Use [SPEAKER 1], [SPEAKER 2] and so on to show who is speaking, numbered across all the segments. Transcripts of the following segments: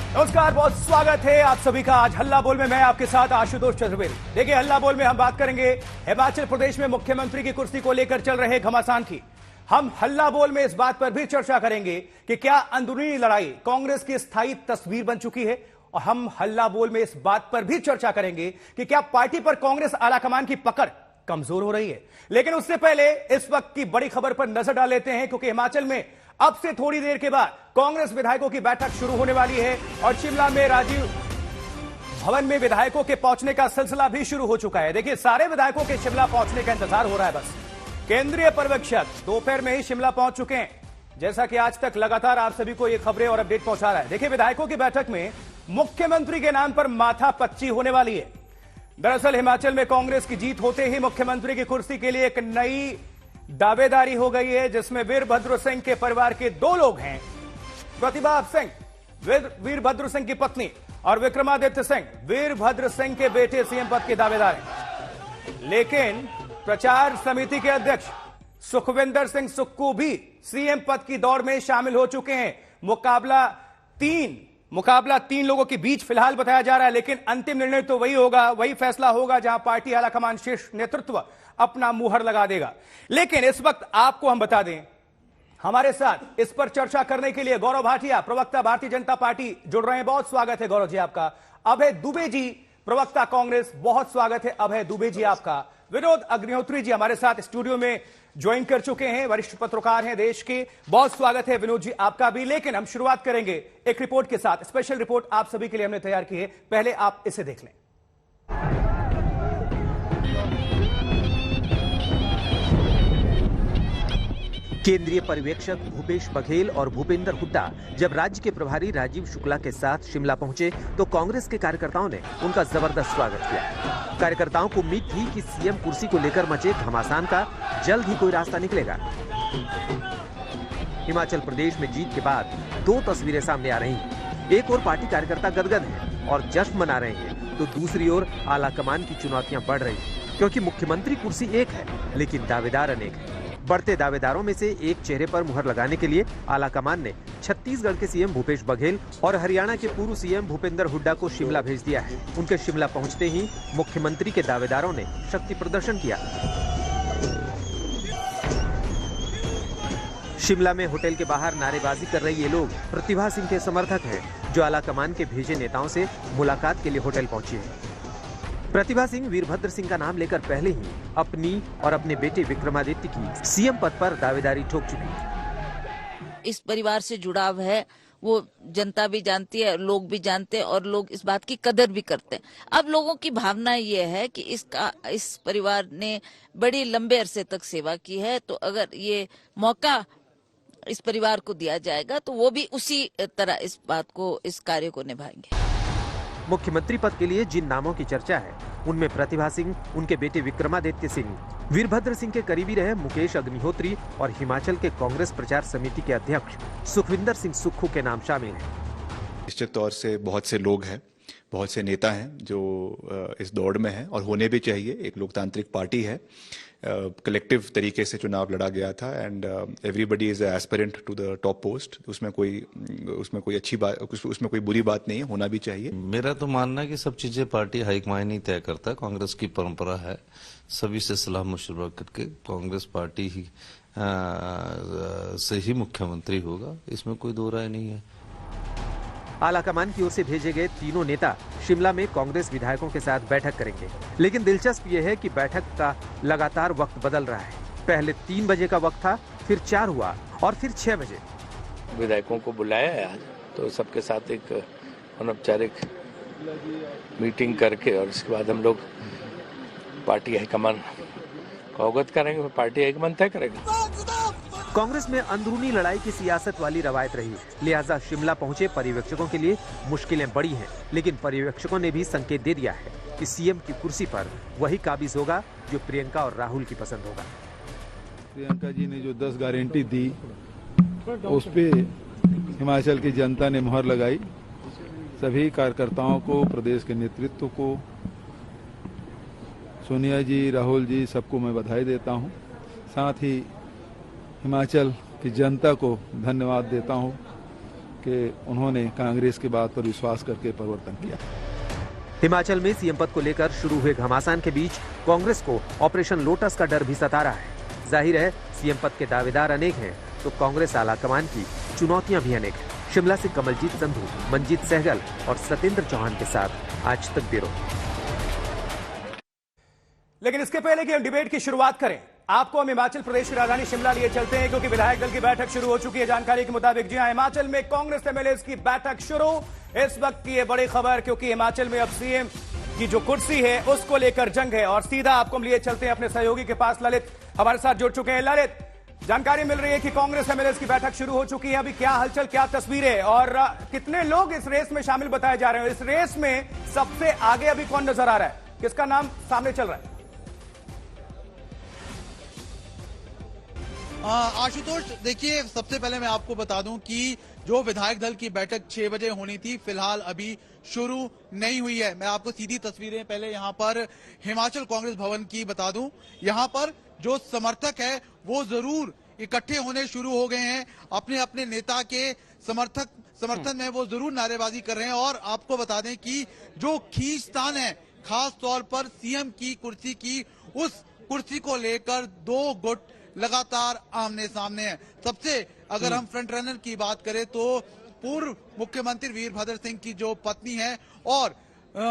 [SPEAKER 1] नमस्कार, बहुत स्वागत है आप सभी का आज हल्ला बोल में। मैं आपके साथ आशुतोष चतुर्वेदी। देखिए, हल्ला बोल में हम बात करेंगे हिमाचल प्रदेश में मुख्यमंत्री की कुर्सी को लेकर चल रहे घमासान की। हम हल्ला बोल में इस बात पर भी चर्चा करेंगे कि क्या अंदरूनी लड़ाई कांग्रेस की स्थायी तस्वीर बन चुकी है, और हम हल्ला बोल में इस बात पर भी चर्चा करेंगे कि क्या पार्टी पर कांग्रेस आलाकमान की पकड़ कमजोर हो रही है। लेकिन उससे पहले इस वक्त की बड़ी खबर पर नजर डाल लेते हैं, क्योंकि हिमाचल में अब से थोड़ी देर के बाद कांग्रेस विधायकों की बैठक शुरू होने वाली है और शिमला में राजीव भवन में विधायकों के पहुंचने का सिलसिला भी शुरू हो चुका है। देखिए, सारे विधायकों के शिमला पहुंचने का इंतजार हो रहा है। बस केंद्रीय पर्यवेक्षक दोपहर में ही शिमला पहुंच चुके हैं, जैसा कि आज तक लगातार आप सभी को ये खबरें और अपडेट पहुंचा रहा है। देखिए, विधायकों की बैठक में मुख्यमंत्री के नाम पर माथापच्ची होने वाली है। दरअसल हिमाचल में कांग्रेस की जीत होते ही मुख्यमंत्री की कुर्सी के लिए एक नई दावेदारी हो गई है, जिसमें वीरभद्र सिंह के परिवार के दो लोग हैं। प्रतिभा सिंह वीरभद्र सिंह की पत्नी और विक्रमादित्य सिंह वीरभद्र सिंह के बेटे सीएम पद के दावेदार हैं। लेकिन प्रचार समिति के अध्यक्ष सुखविंदर सिंह सुक्खू भी सीएम पद की दौड़ में शामिल हो चुके हैं। मुकाबला तीन लोगों के बीच फिलहाल बताया जा रहा है, लेकिन अंतिम निर्णय तो वही होगा, वही फैसला होगा जहां पार्टी आलाकमान शीर्ष नेतृत्व अपना मुहर लगा देगा। लेकिन इस वक्त आपको हम बता दें, हमारे साथ इस पर चर्चा करने के लिए गौरव भाटिया, प्रवक्ता भारतीय जनता पार्टी, जुड़ रहे हैं। बहुत स्वागत है गौरव जी आपका। अभय दुबे जी, प्रवक्ता कांग्रेस, बहुत स्वागत है अभय दुबे जी आपका। विनोद अग्निहोत्री जी हमारे साथ स्टूडियो में ज्वाइन कर चुके हैं, वरिष्ठ पत्रकार हैं देश के, बहुत स्वागत है विनोद जी आपका भी। लेकिन हम शुरुआत करेंगे एक रिपोर्ट के साथ। स्पेशल रिपोर्ट आप सभी के लिए हमने तैयार की है, पहले आप इसे देख लें।
[SPEAKER 2] केंद्रीय पर्यवेक्षक भूपेश बघेल और भूपेंद्र हुड्डा जब राज्य के प्रभारी राजीव शुक्ला के साथ शिमला पहुंचे तो कांग्रेस के कार्यकर्ताओं ने उनका जबरदस्त स्वागत किया। कार्यकर्ताओं को उम्मीद थी कि सीएम कुर्सी को लेकर मचे घमासान का जल्द ही कोई रास्ता निकलेगा। हिमाचल प्रदेश में जीत के बाद दो तस्वीरें सामने आ रही हैं। एक ओर पार्टी कार्यकर्ता गदगद हैं और जश्न मना रहे हैं, तो दूसरी ओर आलाकमान की चुनौतियां बढ़ रही हैं, क्योंकि मुख्यमंत्री कुर्सी एक है लेकिन दावेदार अनेक है। बढ़ते दावेदारों में से एक चेहरे पर मुहर लगाने के लिए आलाकमान ने छत्तीसगढ़ के सीएम भूपेश बघेल और हरियाणा के पूर्व सीएम भूपेंद्र हुड्डा को शिमला भेज दिया है। उनके शिमला पहुंचते ही मुख्यमंत्री के दावेदारों ने शक्ति प्रदर्शन किया। शिमला में होटल के बाहर नारेबाजी कर रहे ये लोग प्रतिभा सिंह के समर्थक हैं, जो आलाकमान के भेजे नेताओं से मुलाकात के लिए होटल पहुंची है। प्रतिभा सिंह वीरभद्र सिंह का नाम लेकर पहले ही अपनी और अपने बेटे विक्रमादित्य की सीएम पद पर दावेदारी ठोक चुकी है।
[SPEAKER 3] इस परिवार से जुड़ाव है, वो जनता भी जानती है, लोग भी जानते हैं और लोग इस बात की कदर भी करते हैं। अब लोगों की भावना ये है कि इस परिवार ने बड़ी लंबे अरसे तक सेवा की है, तो अगर ये मौका इस परिवार को दिया जाएगा तो वो भी उसी तरह इस कार्य को निभाएंगे।
[SPEAKER 2] मुख्यमंत्री पद के लिए जिन नामों की चर्चा है उनमें प्रतिभा सिंह, उनके बेटे विक्रमादित्य सिंह, वीरभद्र सिंह के करीबी रहे मुकेश अग्निहोत्री और हिमाचल के कांग्रेस प्रचार समिति के अध्यक्ष सुखविंदर सिंह सुक्खू के नाम शामिल हैं।
[SPEAKER 4] निश्चित तौर से बहुत से लोग हैं, बहुत से नेता हैं जो इस दौड़ में हैं और होने भी चाहिए। एक लोकतांत्रिक पार्टी है, कलेक्टिव तरीके से चुनाव लड़ा गया था and everybody is aspirant to the top post. उसमें कोई अच्छी बात, उसमें कोई बुरी बात नहीं है, होना भी चाहिए।
[SPEAKER 5] मेरा तो मानना है कि सब चीजें पार्टी हाईकमान ही तय करता है। कांग्रेस की परंपरा है सभी से सलाह मशवरा करके कांग्रेस पार्टी ही से ही मुख्यमंत्री होगा, इसमें कोई दो राय नहीं है।
[SPEAKER 2] आलाकमान की ओर से भेजे गए तीनों नेता शिमला में कांग्रेस विधायकों के साथ बैठक करेंगे, लेकिन दिलचस्प ये है कि बैठक का लगातार वक्त बदल रहा है। पहले 3 बजे का वक्त था, फिर 4 हुआ और फिर 6 बजे।
[SPEAKER 6] विधायकों को बुलाया है आज, तो सबके साथ एक अनौपचारिक मीटिंग करके और इसके बाद हम लोग पार्टी हाईकमान को अवगत करेंगे, पार्टी हाईकमान तय करेगा।
[SPEAKER 2] कांग्रेस में अंदरूनी लड़ाई की सियासत वाली रवायत रही, लिहाजा शिमला पहुंचे पर्यवेक्षकों के लिए मुश्किलें बड़ी हैं, लेकिन पर्यवेक्षकों ने भी संकेत दे दिया है कि सीएम की कुर्सी पर वही काबिज होगा जो प्रियंका और राहुल की पसंद होगा।
[SPEAKER 7] प्रियंका जी ने जो 10 गारंटी दी उस पे हिमाचल की जनता ने मुहर लगाई। सभी कार्यकर्ताओं को, प्रदेश के नेतृत्व को, सोनिया जी, राहुल जी, सबको मैं बधाई देता हूं। साथ ही हिमाचल की जनता को धन्यवाद देता हूं कि उन्होंने कांग्रेस की बात पर विश्वास करके परिवर्तन किया।
[SPEAKER 2] हिमाचल में सीएम पद को लेकर शुरू हुए घमासान के बीच कांग्रेस को ऑपरेशन लोटस का डर भी सता रहा है। जाहिर है सीएम पद के दावेदार अनेक हैं तो कांग्रेस आलाकमान की चुनौतियां भी अनेक हैं। शिमला से कमलजीत संधू, मंजीत सहगल और सत्येंद्र चौहान के साथ आज तक ब्यूरो।
[SPEAKER 1] लेकिन इसके पहले कि हम डिबेट की शुरुआत करें, आपको हम हिमाचल प्रदेश की राजधानी शिमला लिए चलते हैं क्योंकि विधायक दल की बैठक शुरू हो चुकी है। जानकारी के मुताबिक जी हां, हिमाचल में कांग्रेस एमएलए की बैठक शुरू। इस वक्त की ये बड़ी खबर क्योंकि हिमाचल में अब सीएम की जो कुर्सी है उसको लेकर जंग है और सीधा आपको हम लिए चलते हैं अपने सहयोगी के पास। ललित हमारे साथ जुड़ चुके हैं। ललित, जानकारी मिल रही है कि कांग्रेस एमएलए की बैठक शुरू हो चुकी है। अभी क्या हलचल, क्या तस्वीरें और कितने लोग इस रेस में शामिल बताए जा रहे हैं? इस रेस में सबसे आगे अभी कौन नजर आ रहा है, किसका नाम सामने चल रहा है?
[SPEAKER 8] आशुतोष, देखिए सबसे पहले मैं आपको बता दूं कि जो विधायक दल की बैठक 6 बजे होनी थी फिलहाल अभी शुरू नहीं हुई है। मैं आपको सीधी तस्वीरें पहले यहां पर हिमाचल कांग्रेस भवन की बता दूं। यहां पर जो समर्थक है वो जरूर इकट्ठे होने शुरू हो गए हैं। अपने अपने नेता के समर्थन में वो जरूर नारेबाजी कर रहे हैं। और आपको बता दें कि जो खींचतान है खास तौर पर सीएम की कुर्सी की, उस कुर्सी को लेकर दो गुट लगातार आमने सामने है। सबसे अगर हम फ्रंट रनर की बात करें तो पूर्व मुख्यमंत्री वीरभद्र सिंह की जो पत्नी है और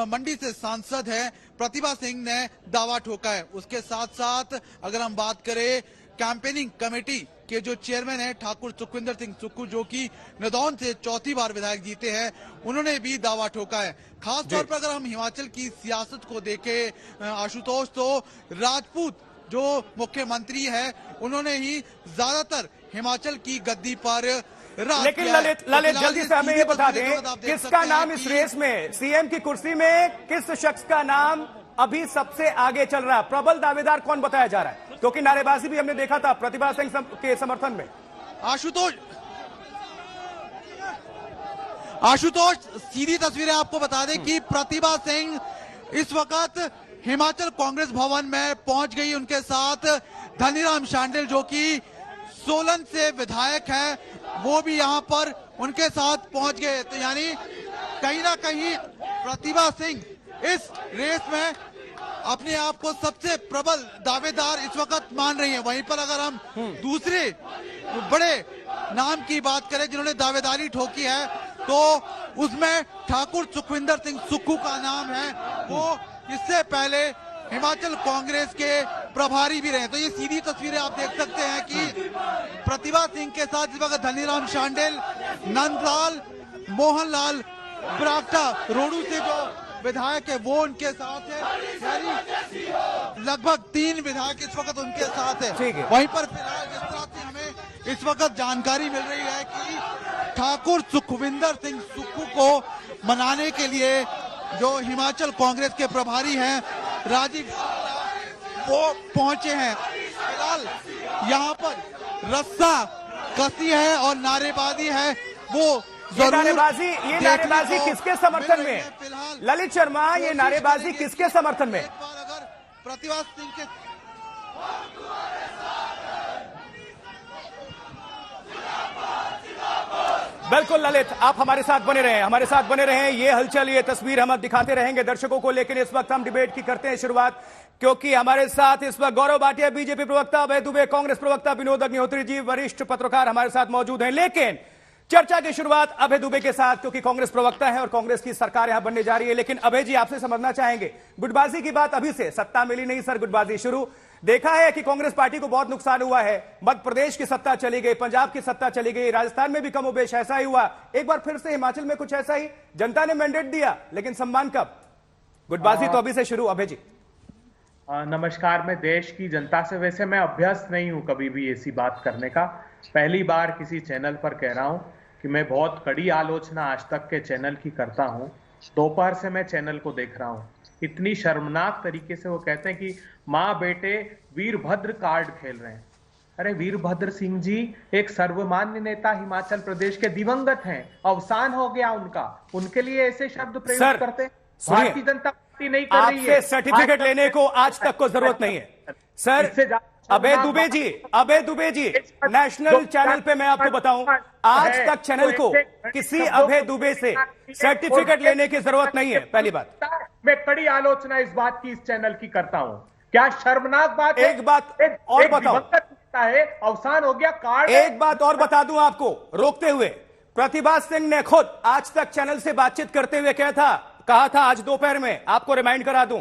[SPEAKER 8] मंडी से सांसद है प्रतिभा सिंह ने दावा ठोका है। उसके साथ साथ अगर हम बात करें कैंपेनिंग कमेटी के जो चेयरमैन है ठाकुर सुखविंदर सिंह सुक्खू, जो कि नदौन से 4थी बार विधायक जीते हैं, उन्होंने भी दावा ठोका है। खास तौर पर अगर हम हिमाचल की सियासत को देखें आशुतोष, तो राजपूत जो मुख्यमंत्री है उन्होंने ही ज्यादातर हिमाचल की गद्दी पर राज
[SPEAKER 1] लेकिन
[SPEAKER 8] किया है।
[SPEAKER 1] ललित जल्दी से हमें ये बता दें किसका नाम इस रेस में, सीएम की कुर्सी में किस शख्स का नाम अभी सबसे आगे चल रहा है? प्रबल दावेदार कौन बताया जा रहा है? क्योंकि नारेबाजी भी हमने देखा था प्रतिभा सिंह के समर्थन में।
[SPEAKER 8] आशुतोष सीधी तस्वीरें आपको बता दें कि प्रतिभा सिंह इस वक्त हिमाचल कांग्रेस भवन में पहुंच गई। उनके साथ धनीराम शांडिल जो कि सोलन से विधायक है वो भी यहां पर उनके साथ पहुंच गए। तो यानी कहीं ना कहीं प्रतिभा सिंह इस रेस में अपने आप को सबसे प्रबल दावेदार इस वक्त मान रही है। वहीं पर अगर हम दूसरे बड़े नाम की बात करें जिन्होंने दावेदारी ठोकी है तो उसमें ठाकुर सुखविंदर सिंह सुक्खू का नाम है। वो इससे पहले हिमाचल कांग्रेस के प्रभारी भी रहे। तो ये सीधी तस्वीरें आप देख सकते हैं कि प्रतिभा सिंह के साथ इस वक्त धनीराम शांडिल, नंदलाल, मोहनलाल ब्राक्टा रोडू से जो विधायक है वो उनके साथ है। यानी लगभग 3 विधायक इस वक्त उनके साथ है। वहीं पर फिलहाल जिस तरह से हमें इस वक्त जानकारी मिल रही है कि ठाकुर सुखविंदर सिंह सुक्खू को मनाने के लिए जो हिमाचल कांग्रेस के प्रभारी हैं राजीव वो पहुंचे हैं। फिलहाल यहाँ पर रस्सा कसी है और नारेबाजी है वो
[SPEAKER 1] ये नारेबाजी किसके समर्थन में? ललित शर्मा, ये नारेबाजी किसके समर्थन में?
[SPEAKER 8] अगर प्रतिभा सिंह के
[SPEAKER 1] बिल्कुल ललित, आप हमारे साथ बने रहें, ये हलचल, ये तस्वीर हम दिखाते रहेंगे दर्शकों को। लेकिन इस वक्त हम डिबेट की करते हैं शुरुआत क्योंकि हमारे साथ इस वक्त गौरव भाटिया बीजेपी प्रवक्ता, अभय दुबे कांग्रेस प्रवक्ता, विनोद अग्निहोत्री जी वरिष्ठ पत्रकार हमारे साथ मौजूद हैं। लेकिन चर्चा की शुरुआत अभय दुबे के साथ क्योंकि कांग्रेस प्रवक्ता है और कांग्रेस की सरकार यहां बनने जा रही है। लेकिन अभय जी आपसे समझना चाहेंगे, गुटबाजी की बात अभी से, सत्ता मिली नहीं सर, गुटबाजी शुरू। देखा है कि कांग्रेस पार्टी को बहुत नुकसान हुआ है, मध्य प्रदेश की सत्ता चली गई, पंजाब की सत्ता चली गई, राजस्थान में भी कमोबेश ऐसा ही हुआ, एक बार फिर से हिमाचल में कुछ ऐसा ही, जनता ने मैंडेट दिया लेकिन सम्मान कब? गुटबाजी तो अभी से शुरू। अभय जी
[SPEAKER 9] नमस्कार। मैं देश की जनता से, वैसे मैं अभ्यस्त नहीं हूं कभी भी ऐसी बात करने का, पहली बार किसी चैनल पर कह रहा हूं कि मैं बहुत कड़ी आलोचना आज तक के चैनल की करता हूं। दोपहर से मैं चैनल को देख रहा हूं, इतनी शर्मनाक तरीके से वो कहते हैं कि माँ बेटे वीरभद्र कार्ड खेल रहे हैं। अरे वीरभद्र सिंह जी एक सर्वमान्य नेता हिमाचल प्रदेश के दिवंगत हैं, अवसान हो गया उनका, उनके लिए ऐसे शब्द प्रयोग करते हैं? भारतीय जनता पार्टी नहीं कर रही है।
[SPEAKER 1] आपसे सर्टिफिकेट लेने को आज तक को जरूरत नहीं है सर। अभय दुबे जी, नेशनल चैनल पे मैं आपको बताऊं, आज तक चैनल को किसी अभय दुबे से सर्टिफिकेट लेने की जरूरत नहीं है। पहली बात,
[SPEAKER 9] मैं कड़ी आलोचना इस बात की इस चैनल की करता हूं। क्या शर्मनाक बात है।
[SPEAKER 1] एक बात और बताओ,
[SPEAKER 9] है अवसान हो गया कार्ड।
[SPEAKER 1] एक बात और बता दूं आपको रोकते हुए, प्रतिभा सिंह ने खुद आज तक चैनल से बातचीत करते हुए कहा था आज दोपहर में, आपको रिमाइंड करा दूं,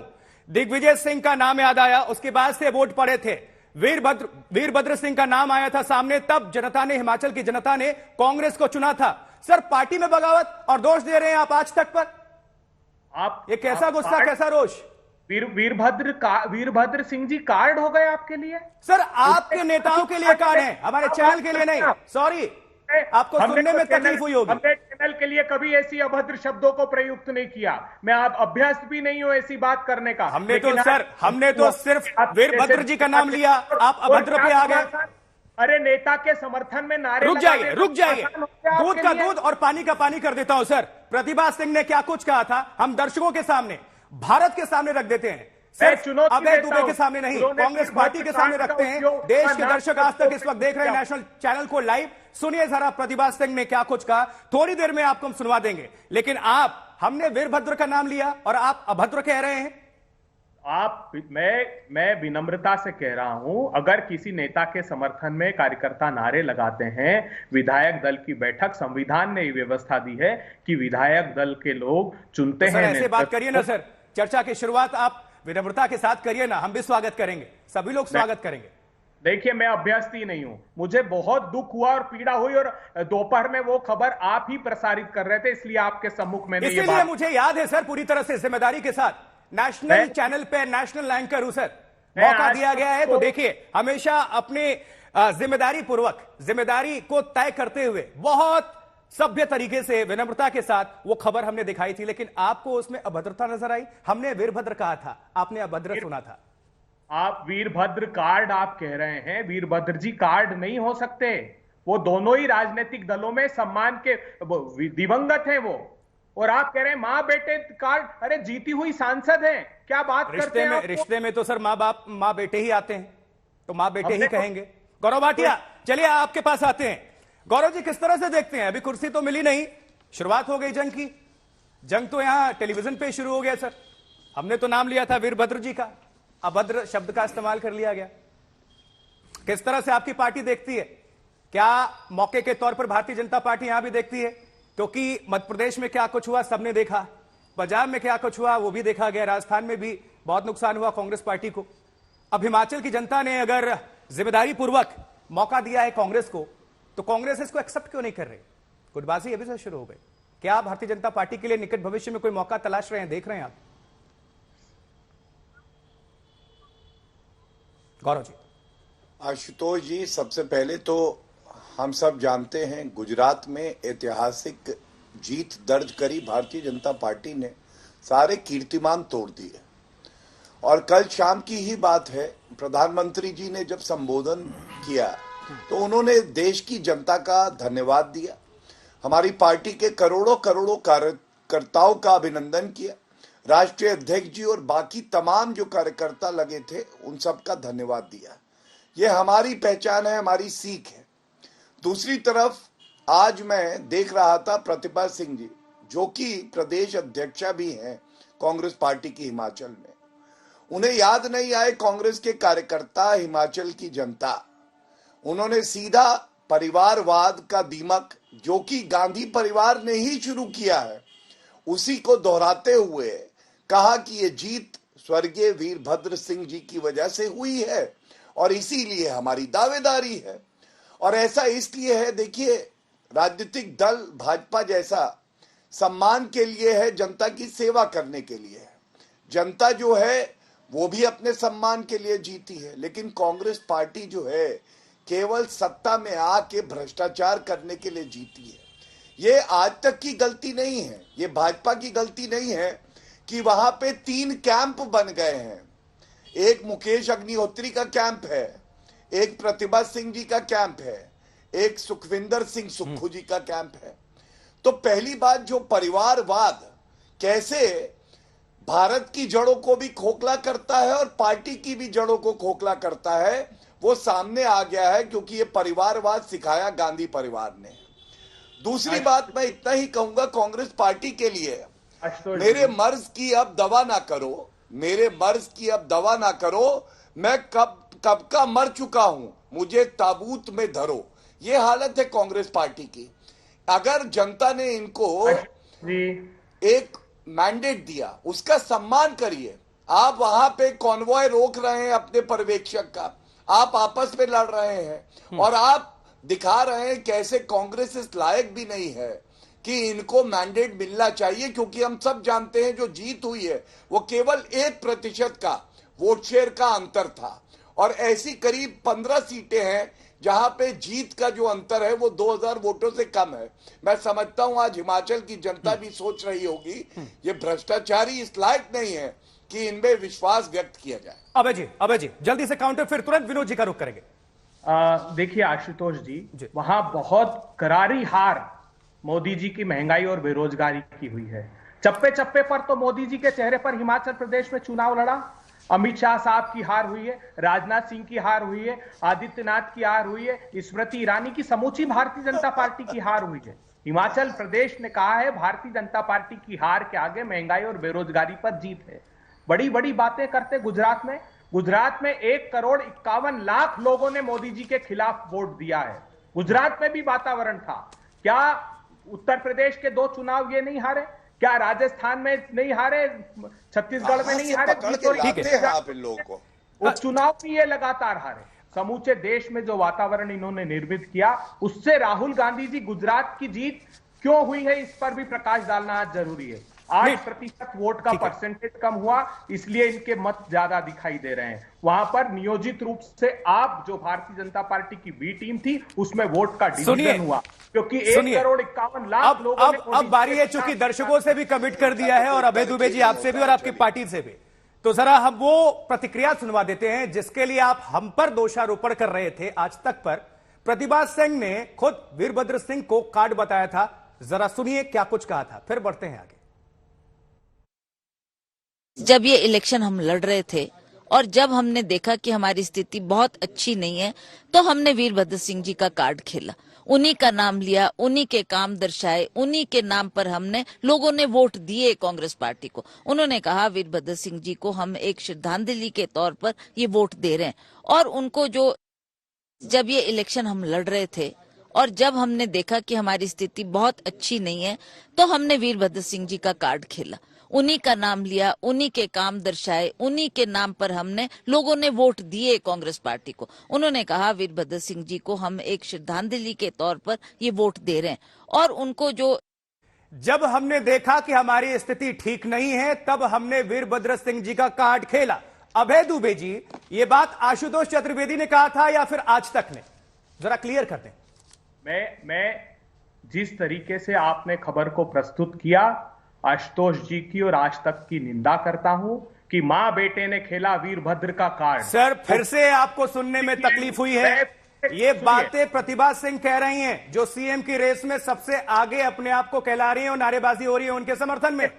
[SPEAKER 1] दिग्विजय सिंह का नाम याद आया, उसके बाद से वोट पड़े थे, वीरभद्र सिंह का नाम आया था सामने, तब जनता ने, हिमाचल की जनता ने कांग्रेस को चुना था। सर, पार्टी में बगावत और दोष दे रहे हैं आप आज तक पर।
[SPEAKER 9] आप
[SPEAKER 1] ये कैसा गुस्सा, कैसा रोष?
[SPEAKER 9] वीरभद्र सिंह जी कार्ड हो गए आपके लिए?
[SPEAKER 1] सर, आपके नेताओं के लिए कार्ड है, हमारे चैनल के लिए नहीं। सॉरी, आपको सुनने में तकलीफ हुई होगी।
[SPEAKER 9] हमने चैनल के लिए कभी ऐसी अभद्र शब्दों को प्रयुक्त नहीं किया। मैं आप अभ्यस्त भी नहीं हूं ऐसी बात करने का।
[SPEAKER 1] हमने तो सिर्फ वीरभद्र जी का नाम लिया, आप अभद्र पे आ गए।
[SPEAKER 9] अरे नेता के समर्थन में नारे
[SPEAKER 1] रुक जाइए दूध का दूध और पानी का पानी कर देता हूं। सर, प्रतिभा सिंह ने क्या कुछ कहा था, हम दर्शकों के सामने, भारत के सामने रख देते हैं, सिर्फ अभय दुबे के सामने नहीं, कांग्रेस पार्टी के सामने रखते हैं। देश के दर्शक आज तक इस वक्त देख रहे हैं नेशनल चैनल को लाइव। सुनिए जरा प्रतिभा सिंह ने क्या कुछ कहा, थोड़ी देर में आपको हम सुनवा देंगे। लेकिन हमने वीरभद्र का नाम लिया और आप अभद्र कह रहे हैं।
[SPEAKER 9] मैं विनम्रता से कह रहा हूं, अगर किसी नेता के समर्थन में कार्यकर्ता नारे लगाते हैं, विधायक दल की बैठक, संविधान ने व्यवस्था दी है कि विधायक दल के लोग चुनते हैं।
[SPEAKER 1] ऐसे बात करिए ना सर, चर्चा की शुरुआत आप विनम्रता के साथ करिए ना, हम भी स्वागत करेंगे, सभी लोग स्वागत करेंगे।
[SPEAKER 9] देखिए, मैं अभ्यस्त ही नहीं हूं, मुझे बहुत दुख हुआ और पीड़ा हुई, और दोपहर में वो खबर आप ही प्रसारित कर रहे थे, इसलिए आपके सम्मुख में
[SPEAKER 1] इसीलिए मुझे याद है सर, पूरी तरह से जिम्मेदारी के साथ नेशनल चैनल पे नेशनल एंकर हूं सर, मौका दिया गया है तो देखिए, हमेशा अपने जिम्मेदारी को तय करते हुए बहुत सभ्य तरीके से, विनम्रता के साथ वो खबर हमने दिखाई थी। लेकिन आपको उसमें अभद्रता नजर आई। हमने वीरभद्र कहा था, आपने अभद्र सुना था।
[SPEAKER 9] आप वीरभद्र कार्ड आप कह रहे हैं, वीरभद्र जी कार्ड नहीं हो सकते। वो दोनों ही राजनीतिक दलों में सम्मान के दिवंगत हैं वो, और आप कह रहे हैं मां बेटे कार्ड। अरे जीती हुई सांसद हैं, क्या बात करते हैं?
[SPEAKER 1] रिश्ते में तो सर मां बेटे ही आते हैं, तो मां बेटे ही कहेंगे। गौरव भाटिया, चलिए आपके पास आते हैं। गौरव जी, किस तरह से देखते हैं, अभी कुर्सी तो मिली नहीं, शुरुआत हो गई जंग की, जंग तो यहां टेलीविजन पे शुरू हो गया सर। हमने तो नाम लिया था वीरभद्र जी का, अभद्र शब्द का इस्तेमाल कर लिया गया। किस तरह से आपकी पार्टी देखती है? क्या मौके के तौर पर भारतीय जनता पार्टी यहां भी देखती है? क्योंकि मध्य प्रदेश में क्या कुछ हुआ सबने देखा, पंजाब में क्या कुछ हुआ वो भी देखा गया, राजस्थान में भी बहुत नुकसान हुआ कांग्रेस पार्टी को। अब हिमाचल की जनता ने अगर जिम्मेदारी पूर्वक मौका दिया है कांग्रेस को, तो कांग्रेस इसको एक्सेप्ट क्यों नहीं कर रही? गुटबाजी अभी से शुरू हो गई। क्या भारतीय जनता पार्टी के लिए निकट भविष्य में कोई मौका तलाश रहे हैं, देख रहे हैं आप? गौरव जी।
[SPEAKER 10] आशुतोष जी, सबसे पहले तो हम सब जानते हैं, गुजरात में ऐतिहासिक जीत दर्ज करी भारतीय जनता पार्टी ने, सारे कीर्तिमान तोड़ दिए। और कल शाम की ही बात है, प्रधानमंत्री जी ने जब संबोधन किया तो उन्होंने देश की जनता का धन्यवाद दिया, हमारी पार्टी के करोड़ों कार्यकर्ताओं का अभिनंदन किया, राष्ट्रीय अध्यक्ष जी और बाकी तमाम जो कार्यकर्ता लगे थे उन सब का धन्यवाद दिया। ये हमारी पहचान है, हमारी सीख है। दूसरी तरफ आज मैं देख रहा था प्रतिभा सिंह जी, जो कि प्रदेश अध्यक्षा भी हैं कांग्रेस पार्टी की हिमाचल में, उन्हें याद नहीं आए कांग्रेस के कार्यकर्ता, हिमाचल की जनता। उन्होंने सीधा परिवारवाद का दीमक, जो कि गांधी परिवार ने ही शुरू किया है, उसी को दोहराते हुए कहा कि ये जीत स्वर्गीय वीरभद्र सिंह जी की वजह से हुई है और इसीलिए हमारी दावेदारी है। और ऐसा इसलिए है, देखिए, राजनीतिक दल भाजपा जैसा सम्मान के लिए है, जनता की सेवा करने के लिए है। जनता जो है वो भी अपने सम्मान के लिए जीती है, लेकिन कांग्रेस पार्टी जो है केवल सत्ता में आके भ्रष्टाचार करने के लिए जीती है। ये आज तक की गलती नहीं है, ये भाजपा की गलती नहीं है कि वहां पे 3 कैंप बन गए हैं। एक मुकेश अग्निहोत्री का कैंप है, एक प्रतिभा सिंह जी का कैंप है, एक सुखविंदर सिंह सुक्खू जी का कैंप है। तो पहली बात, जो परिवारवाद कैसे भारत की जड़ों को भी खोखला करता है और पार्टी की भी जड़ों को खोखला करता है, वो सामने आ गया है, क्योंकि ये परिवारवाद सिखाया गांधी परिवार ने। दूसरी बात मैं इतना ही कहूंगा कांग्रेस पार्टी के लिए, मेरे मर्ज की अब दवा ना करो, मेरे मर्ज की अब दवा ना करो, मैं कब का मर चुका हूं, मुझे ताबूत में धरो। ये हालत है कांग्रेस पार्टी की। अगर जनता ने इनको एक मैंडेट दिया, उसका सम्मान करिए। आप वहां पे कॉन्वॉय रोक रहे हैं अपने पर्यवेक्षक का, आप आपस में लड़ रहे हैं और आप दिखा रहे हैं कैसे कांग्रेस इस लायक भी नहीं है कि इनको मैंडेट मिलना चाहिए, क्योंकि हम सब जानते हैं जो जीत हुई है वो केवल 1% का वोट शेयर का अंतर था, और ऐसी करीब 15 सीटें हैं जहां पे जीत का जो अंतर है वो 2000 वोटों से कम है। मैं समझता हूं आज हिमाचल की जनता भी सोच रही होगी ये भ्रष्टाचारी इस लायक नहीं है कि इनमें विश्वास व्यक्त किया जाए।
[SPEAKER 1] अभय जी जल्दी से काउंटर, फिर तुरंत विनोद जी का रुख करेंगे।
[SPEAKER 9] देखिए आशुतोष जी, वहां बहुत करारी हार मोदी जी की महंगाई और बेरोजगारी की हुई है। चप्पे चप्पे पर तो मोदी जी के चेहरे पर हिमाचल प्रदेश में चुनाव लड़ा, अमित शाह साहब की हार हुई है, राजनाथ सिंह की हार हुई है, आदित्यनाथ की हार हुई है, स्मृति ईरानी की, समूची भारतीय जनता पार्टी की हार हुई है। हिमाचल प्रदेश ने कहा है भारतीय जनता पार्टी की हार के आगे महंगाई और बेरोजगारी पर जीत है। बड़ी बड़ी बातें करते गुजरात में 1,51,00,000 लोगों ने मोदी जी के खिलाफ वोट दिया है। गुजरात में भी वातावरण था। क्या उत्तर प्रदेश के 2 चुनाव ये नहीं हारे? क्या राजस्थान में नहीं हारे? छत्तीसगढ़ में नहीं हारे?
[SPEAKER 10] आप इन लोगों को
[SPEAKER 9] उपचुनाव भी ये लगातार हारे। समूचे देश में जो वातावरण इन्होंने निर्मित किया, उससे राहुल गांधी जी गुजरात की जीत क्यों हुई है इस पर भी प्रकाश डालना आज जरूरी है। 8% वोट का परसेंटेज कम हुआ, इसलिए इनके मत ज्यादा दिखाई दे रहे हैं। वहां पर नियोजित रूप से आप जो भारतीय जनता पार्टी की बी टीम थी उसमें वोट का डिवीजन हुआ, क्योंकि 1,51,00,000 लोगों ने
[SPEAKER 1] अब बारी है, चूंकि दर्शकों से भी कमिट कर दिया है और अभय दुबे जी आपसे भी और आपकी पार्टी से भी, तो जरा हम वो प्रतिक्रिया सुनवा देते हैं जिसके लिए आप हम पर दोषारोपण कर रहे थे आज तक पर। प्रतिभा सिंह ने खुद वीरभद्र सिंह को कार्ड बताया था, जरा सुनिए क्या कुछ कहा था, फिर बढ़ते हैं आगे।
[SPEAKER 3] जब ये इलेक्शन हम लड़ रहे थे और जब हमने देखा कि हमारी स्थिति बहुत अच्छी नहीं है, तो हमने वीरभद्र सिंह जी का कार्ड खेला, उन्हीं का नाम लिया, उन्हीं के काम दर्शाए, उन्हीं के नाम पर हमने लोगों ने वोट दिए कांग्रेस पार्टी को। उन्होंने कहा वीरभद्र सिंह जी को हम एक श्रद्धांजलि के तौर पर ये वोट दे रहे हैं। और उनको जो जब ये इलेक्शन हम लड़ रहे थे और जब हमने देखा कि हमारी स्थिति बहुत अच्छी नहीं है, तो हमने वीरभद्र सिंह जी का कार्ड खेला, उन्हीं का नाम लिया, उन्हीं के काम दर्शाए, उन्हीं के नाम पर हमने लोगों ने वोट दिए कांग्रेस पार्टी को। उन्होंने कहा वीरभद्र सिंह जी को हम एक श्रद्धांजलि के तौर पर ये वोट दे रहे हैं। और उनको जो
[SPEAKER 1] जब हमने देखा कि हमारी स्थिति ठीक नहीं है तब हमने वीरभद्र सिंह जी का कार्ड खेला। अभय दुबे जी, ये बात आशुतोष चतुर्वेदी ने कहा था या फिर आज तक ने? जरा क्लियर कर दें।
[SPEAKER 9] मैं जिस तरीके से आपने खबर को प्रस्तुत किया, आशुतोष जी की और आज तक की निंदा करता हूं कि मां बेटे ने खेला वीरभद्र का कार्ड।
[SPEAKER 1] सर फिर से आपको सुनने में तकलीफ हुई है। ये बातें प्रतिभा सिंह कह रही हैं, जो सीएम की रेस में सबसे आगे अपने आप को कहला रही हैं और नारेबाजी हो रही है उनके समर्थन में।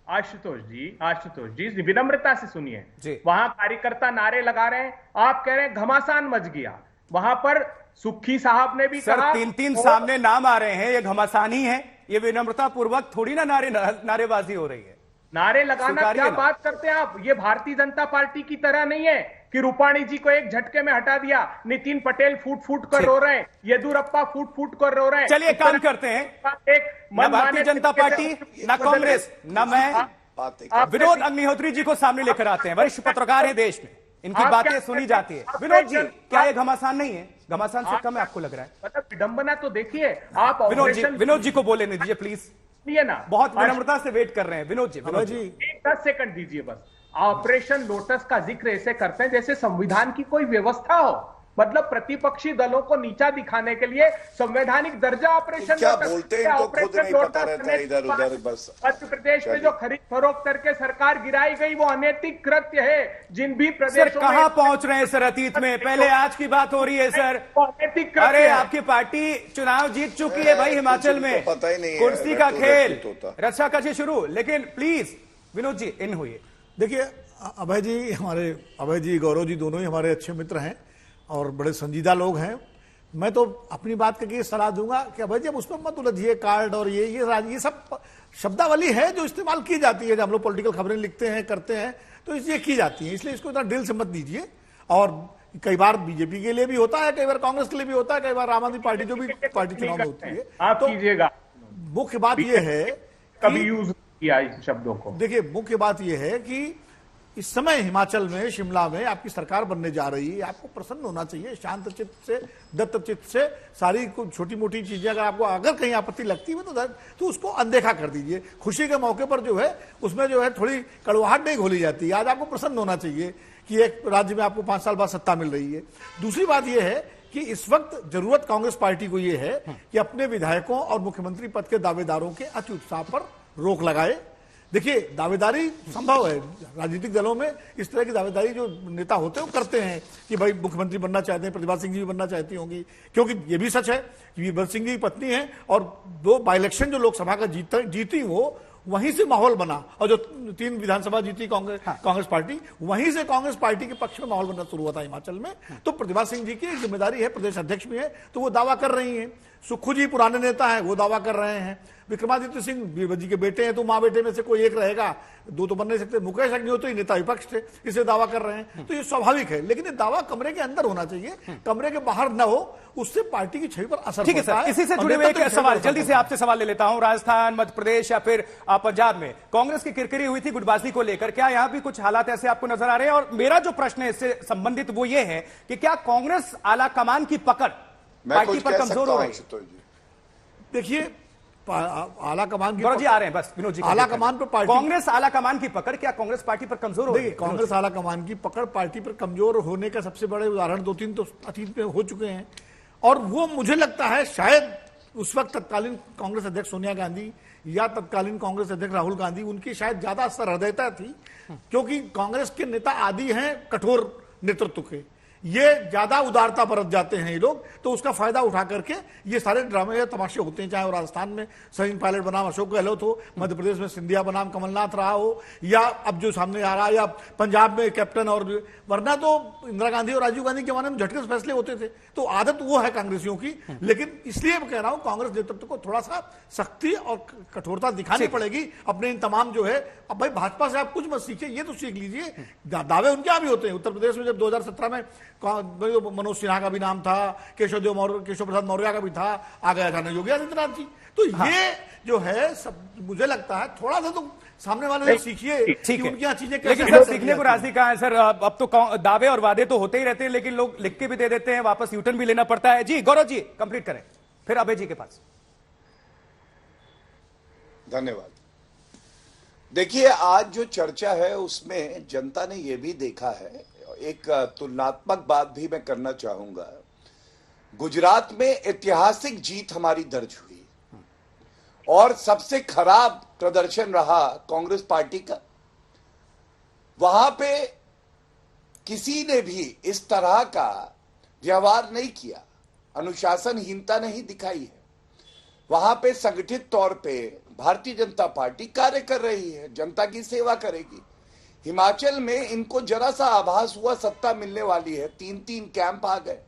[SPEAKER 9] आशुतोष जी विनम्रता से सुनिए। वहां कार्यकर्ता नारे लगा रहे हैं, आप कह रहे हैं घमासान मच गया। वहां पर सुक्खी साहब ने भी कहा,
[SPEAKER 1] 3 सामने नाम आ रहे हैं, ये घमासान ही है, ये विनम्रता पूर्वक थोड़ी ना नारेबाजी हो रही है।
[SPEAKER 9] नारे लगाना क्या बात करते हैं आप? ये भारतीय जनता पार्टी की तरह नहीं है कि रूपाणी जी को एक झटके में हटा दिया, नितिन पटेल फूट फूट कर रो रहे हैं, येदुरप्पा फूट फूट कर रो रहे हैं।
[SPEAKER 1] चलिए काम करते हैं, न भारतीय जनता पार्टी, न कांग्रेस, न मैं, विनोद अग्निहोत्री जी को सामने लेकर आते हैं। वरिष्ठ पत्रकार है देश में, इनकी बातें सुनी जाती है। विनोद जी, क्या ये घमासान नहीं है? घमासान से कम है आपको लग रहा है?
[SPEAKER 9] मतलब विडंबना तो देखिए आप।
[SPEAKER 1] विनोद जी को बोले नहीं दीजिए प्लीज,
[SPEAKER 9] ना
[SPEAKER 1] बहुत विनम्रता से वेट कर रहे हैं। विनोद जी
[SPEAKER 9] 10 सेकंड दीजिए बस। ऑपरेशन लोटस का जिक्र ऐसे करते हैं जैसे संविधान की कोई व्यवस्था हो, मतलब प्रतिपक्षी दलों को नीचा दिखाने के लिए संवैधानिक दर्जा ऑपरेशन
[SPEAKER 10] क्या बोलते हैं इनको खुद नहीं पता रहता है इधर उधर। बस
[SPEAKER 9] मध्य प्रदेश में जो खरीद फरोख्त करके सरकार गिराई गई वो अनैतिक कृत्य है। जिन भी प्रदेशों में
[SPEAKER 1] कहां पहुंच रहे हैं सर अतीत में? पहले आज की बात हो रही है सर। अरे आपकी पार्टी चुनाव जीत चुकी है भाई हिमाचल में,
[SPEAKER 10] पता ही नहीं,
[SPEAKER 1] कुर्सी का खेल रस्साकशी शुरू। लेकिन प्लीज विनोद जी इन हुई।
[SPEAKER 11] देखिए अभय जी, गौरव जी दोनों ही हमारे अच्छे मित्र हैं और बड़े संजीदा लोग हैं। मैं तो अपनी बात करके सलाह दूंगा कि भाई जब उसमें मत उलझिए, कार्ड और ये सब शब्दावली है जो इस्तेमाल की जाती है, जब हम लोग पॉलिटिकल खबरें लिखते हैं करते हैं तो ये की जाती है, इसलिए इसको इतना दिल से मत दीजिए। और कई बार बीजेपी के लिए भी होता है, कई बार कांग्रेस के लिए भी होता है, कई बार आम आदमी पार्टी जो भी पार्टी चुनाव में होती है।
[SPEAKER 9] आप
[SPEAKER 11] तो
[SPEAKER 9] कीजिएगा,
[SPEAKER 11] मुख्य बात यह है
[SPEAKER 9] कभी यूज किया इन शब्दों को।
[SPEAKER 11] देखिए, मुख्य बात यह है कि इस समय हिमाचल में, शिमला में आपकी सरकार बनने जा रही है, आपको प्रसन्न होना चाहिए, शांत चित्त से, दत्त चित्त से। सारी छोटी मोटी चीजें अगर कहीं आपत्ति लगती है तो उसको अनदेखा कर दीजिए। खुशी के मौके पर जो है उसमें जो है थोड़ी कड़वाहट नहीं घोली जाती। आज आपको प्रसन्न होना चाहिए कि एक राज्य में आपको 5 साल बाद सत्ता मिल रही है। दूसरी बात यह है कि इस वक्त जरूरत कांग्रेस पार्टी को यह है कि अपने विधायकों और मुख्यमंत्री पद के दावेदारों के अति उत्साह पर रोक लगाए। देखिए, दावेदारी संभव है, राजनीतिक दलों में इस तरह की दावेदारी जो नेता होते हैं वो करते हैं कि भाई मुख्यमंत्री बनना चाहते हैं, प्रतिभा सिंह जी भी बनना चाहती होंगी, क्योंकि ये भी सच है कि वीरभद्र सिंह जी की पत्नी है और 2 बाई इलेक्शन जो लोकसभा का जीती वो वहीं से माहौल बना, और जो 3 विधानसभा जीती कांग्रेस पार्टी, वहीं से कांग्रेस पार्टी के पक्ष में माहौल बनना शुरू हुआ था हिमाचल में। तो प्रतिभा सिंह जी की एक जिम्मेदारी है, प्रदेश अध्यक्ष भी है, तो वो दावा कर रही हैं। सुक्खू जी पुराने नेता हैं, वो दावा कर रहे हैं। विक्रमादित्य सिंह वीरभद्र जी के बेटे हैं, तो माँ बेटे में से कोई एक रहेगा, 2 तो बन नहीं सकते। मुकेश अग्निहोत्री नेता विपक्ष थे, इसे दावा कर रहे हैं, तो ये स्वाभाविक है। लेकिन ये दावा कमरे के अंदर होना चाहिए, कमरे के बाहर न हो, उससे पार्टी की छवि पर असर
[SPEAKER 1] ठीक है सर, इसी से जुड़े हुए एक सवाल जल्दी से आपसे सवाल ले लेता हूं। राजस्थान, मध्य प्रदेश या फिर पंजाब में कांग्रेस की किरकिरी हुई थी गुटबाजी को लेकर, क्या यहां भी कुछ हालात ऐसे आपको नजर आ रहे हैं? और मेरा जो प्रश्न है इससे संबंधित वो ये है कि क्या कांग्रेस आला कमान की पकड़ पार्टी पर कमजोर हो रही है?
[SPEAKER 11] देखिए, आला कमान
[SPEAKER 1] गौरव जी आ रहे हैं, बस विनोद जी,
[SPEAKER 11] आला कमान पर पार्टी,
[SPEAKER 1] कांग्रेस आला कमान की पकड़ क्या कांग्रेस पार्टी पर कमजोर हो रही है?
[SPEAKER 11] कांग्रेस आला कमान की पकड़ पार्टी पर कमजोर होने का सबसे बड़े उदाहरण 2-3 तो अतीत में हो चुके हैं। और वो मुझे लगता है शायद उस वक्त तत्कालीन कांग्रेस अध्यक्ष सोनिया गांधी या तत्कालीन कांग्रेस अध्यक्ष राहुल गांधी, उनकी शायद ज्यादा सहृदयता थी, क्योंकि कांग्रेस के नेता आदि हैं कठोर नेतृत्व के, ये ज्यादा उदारता बरत जाते हैं ये लोग, तो उसका फायदा उठा करके ये सारे ड्रामे या तमाशे होते हैं। चाहे वो राजस्थान में सचिन पायलट बनाम अशोक गहलोत हो, मध्य प्रदेश में सिंधिया बनाम कमलनाथ रहा हो, या अब जो सामने आ रहा है, या पंजाब में कैप्टन, और वरना तो इंदिरा गांधी और राजीव गांधी के जमाने में झटके से फैसले होते थे। तो आदत वो है कांग्रेसियों की। लेकिन इसलिए मैं कह रहा हूं कांग्रेस नेतृत्व को थोड़ा सा सख्ती और कठोरता दिखानी पड़ेगी अपने इन तमाम जो है। अब भाई भाजपा से आप कुछ मत सीखिए, ये तो सीख लीजिए, दावे उनके यहां भी होते हैं। उत्तर प्रदेश में जब 2017 में मनोज सिन्हा का भी नाम था, केशव प्रसाद मौर्य का भी था, आ गया था योगी आदित्यनाथ जी। तो ये जो है सब मुझे लगता है थोड़ा सा तो सामने वाले से सीखिए कि उनकी यहाँ चीजें कैसे।
[SPEAKER 1] लेकिन सीखने को रास्ते कहाँ है सर? अब तो दावे और वादे तो होते ही रहते हैं, लेकिन लोग लिख के भी दे देते हैं, वापस यूटर्न भी लेना पड़ता है। जी गौरव जी कंप्लीट करें, फिर अभय जी के पास।
[SPEAKER 10] धन्यवाद। देखिए, आज जो चर्चा है उसमें जनता ने यह भी देखा है, एक तुलनात्मक बात भी मैं करना चाहूंगा। गुजरात में ऐतिहासिक जीत हमारी दर्ज हुई और सबसे खराब प्रदर्शन रहा कांग्रेस पार्टी का। वहां पे किसी ने भी इस तरह का व्यवहार नहीं किया, अनुशासनहीनता नहीं दिखाई है। वहां पे संगठित तौर पे भारतीय जनता पार्टी कार्य कर रही है, जनता की सेवा करेगी। हिमाचल में इनको जरा सा आभास हुआ सत्ता मिलने वाली है, 3-3 कैंप आ गए।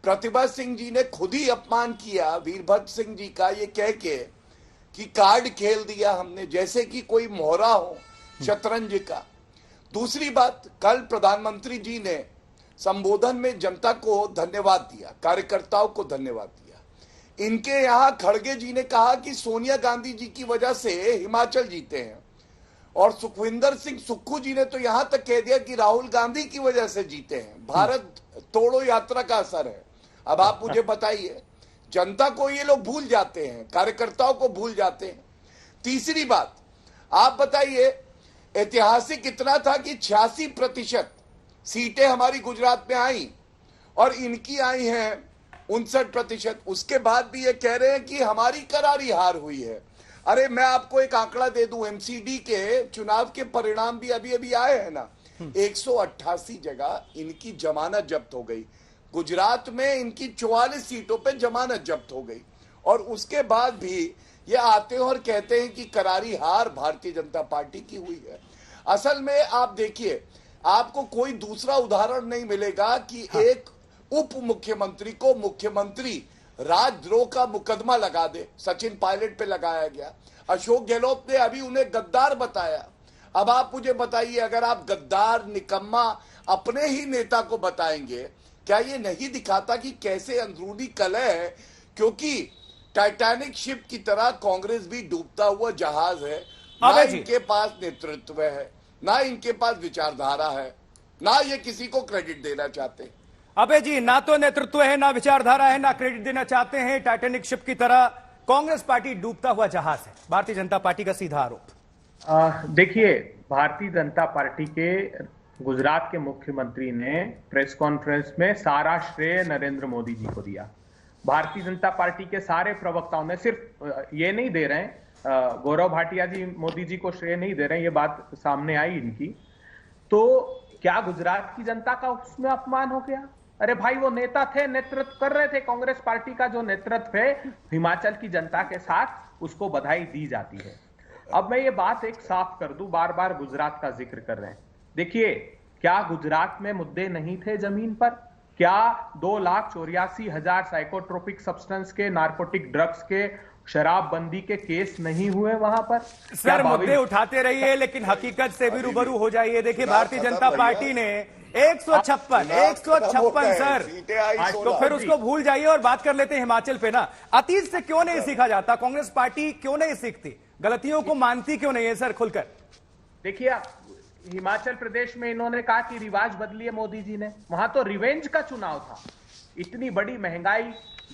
[SPEAKER 10] प्रतिभा सिंह जी ने खुद ही अपमान किया वीरभद्र सिंह जी का, ये कह के कि कार्ड खेल दिया हमने, जैसे कि कोई मोहरा हो शतरंज का। दूसरी बात, कल प्रधानमंत्री जी ने संबोधन में जनता को धन्यवाद दिया, कार्यकर्ताओं को धन्यवाद दिया। इनके यहां खड़गे जी ने कहा कि सोनिया गांधी जी की वजह से हिमाचल जीते हैं, और सुखविंदर सिंह सुक्खू जी ने तो यहां तक कह दिया कि राहुल गांधी की वजह से जीते हैं। भारत तोड़ो यात्रा का असर है। अब आप मुझे बताइए, जनता को ये लोग भूल जाते हैं, कार्यकर्ताओं को भूल जाते हैं। तीसरी बात, आप बताइए, ऐतिहासिक इतना था कि 86% सीटें हमारी गुजरात में आई और इनकी आई हैं 59%। उसके बाद भी ये कह रहे हैं कि हमारी करारी हार हुई है। अरे मैं आपको एक आंकड़ा दे दूं, एमसीडी के चुनाव के परिणाम भी अभी अभी आए हैं ना, 188 जगह इनकी जमानत जब्त हो गई। गुजरात में इनकी 44 सीटों पे जमानत जब्त हो गई, और उसके बाद भी ये आते हैं और कहते हैं कि करारी हार भारतीय जनता पार्टी की हुई है। असल में आप देखिए, आपको कोई दूसरा उदाहरण नहीं मिलेगा कि एक उप मुख्यमंत्री को मुख्यमंत्री राजद्रोह का मुकदमा लगा दे। सचिन पायलट पे लगाया गया। अशोक गहलोत ने अभी उन्हें गद्दार बताया। अब आप मुझे बताइए, अगर आप गद्दार निकम्मा अपने ही नेता को बताएंगे, क्या ये नहीं दिखाता कि कैसे अंदरूनी कलह है? क्योंकि टाइटैनिक शिप की तरह कांग्रेस भी डूबता हुआ जहाज है। ना इनके पास नेतृत्व है, ना इनके पास विचारधारा है, ना ये किसी को क्रेडिट देना चाहते।
[SPEAKER 1] अबे जी, ना तो नेतृत्व है, ना विचारधारा है, ना क्रेडिट देना चाहते हैं। टाइटैनिक शिप की तरह कांग्रेस पार्टी डूबता हुआ जहाज है, भारतीय जनता पार्टी का सीधा आरोप।
[SPEAKER 9] देखिए, भारतीय जनता पार्टी के गुजरात के मुख्यमंत्री ने प्रेस कॉन्फ्रेंस में सारा श्रेय नरेंद्र मोदी जी को दिया। भारतीय जनता पार्टी के सारे प्रवक्ताओं ने, सिर्फ ये नहीं दे रहे हैं, गौरव भाटिया जी मोदी जी को श्रेय नहीं दे रहे हैं, ये बात सामने आई इनकी। तो क्या गुजरात की जनता का उसमें अपमान हो गया? अरे भाई, वो नेता थे, नेतृत्व कर रहे थे कांग्रेस पार्टी का जो नेतृत्व है हिमाचल की जनता के साथ, उसको बधाई दी जाती है। अब मैं ये बात एक साफ कर दूं, बार बार गुजरात का जिक्र कर रहे हैं। देखिए, क्या गुजरात में मुद्दे नहीं थे जमीन पर? क्या 2,84,000 साइकोट्रोपिक सब्सटेंस के, नार्कोटिक ड्रग्स के, शराबबंदी के केस नहीं हुए वहां पर?
[SPEAKER 1] सर, मुद्दे उठाते रहिए, लेकिन हकीकत से भी रूबरू हो जाइए। देखिए, भारतीय जनता पार्टी ने 156 सर, तो फिर उसको भूल जाइए और बात कर लेते हैं हिमाचल पे ना। अतीत से क्यों नहीं सीखा जाता? कांग्रेस पार्टी क्यों नहीं सीखती? गलतियों को मानती क्यों नहीं है सर? खुलकर
[SPEAKER 9] देखिए, हिमाचल प्रदेश में इन्होंने कहा कि रिवाज बदली है मोदी जी ने। वहां तो रिवेंज का चुनाव था। इतनी बड़ी महंगाई,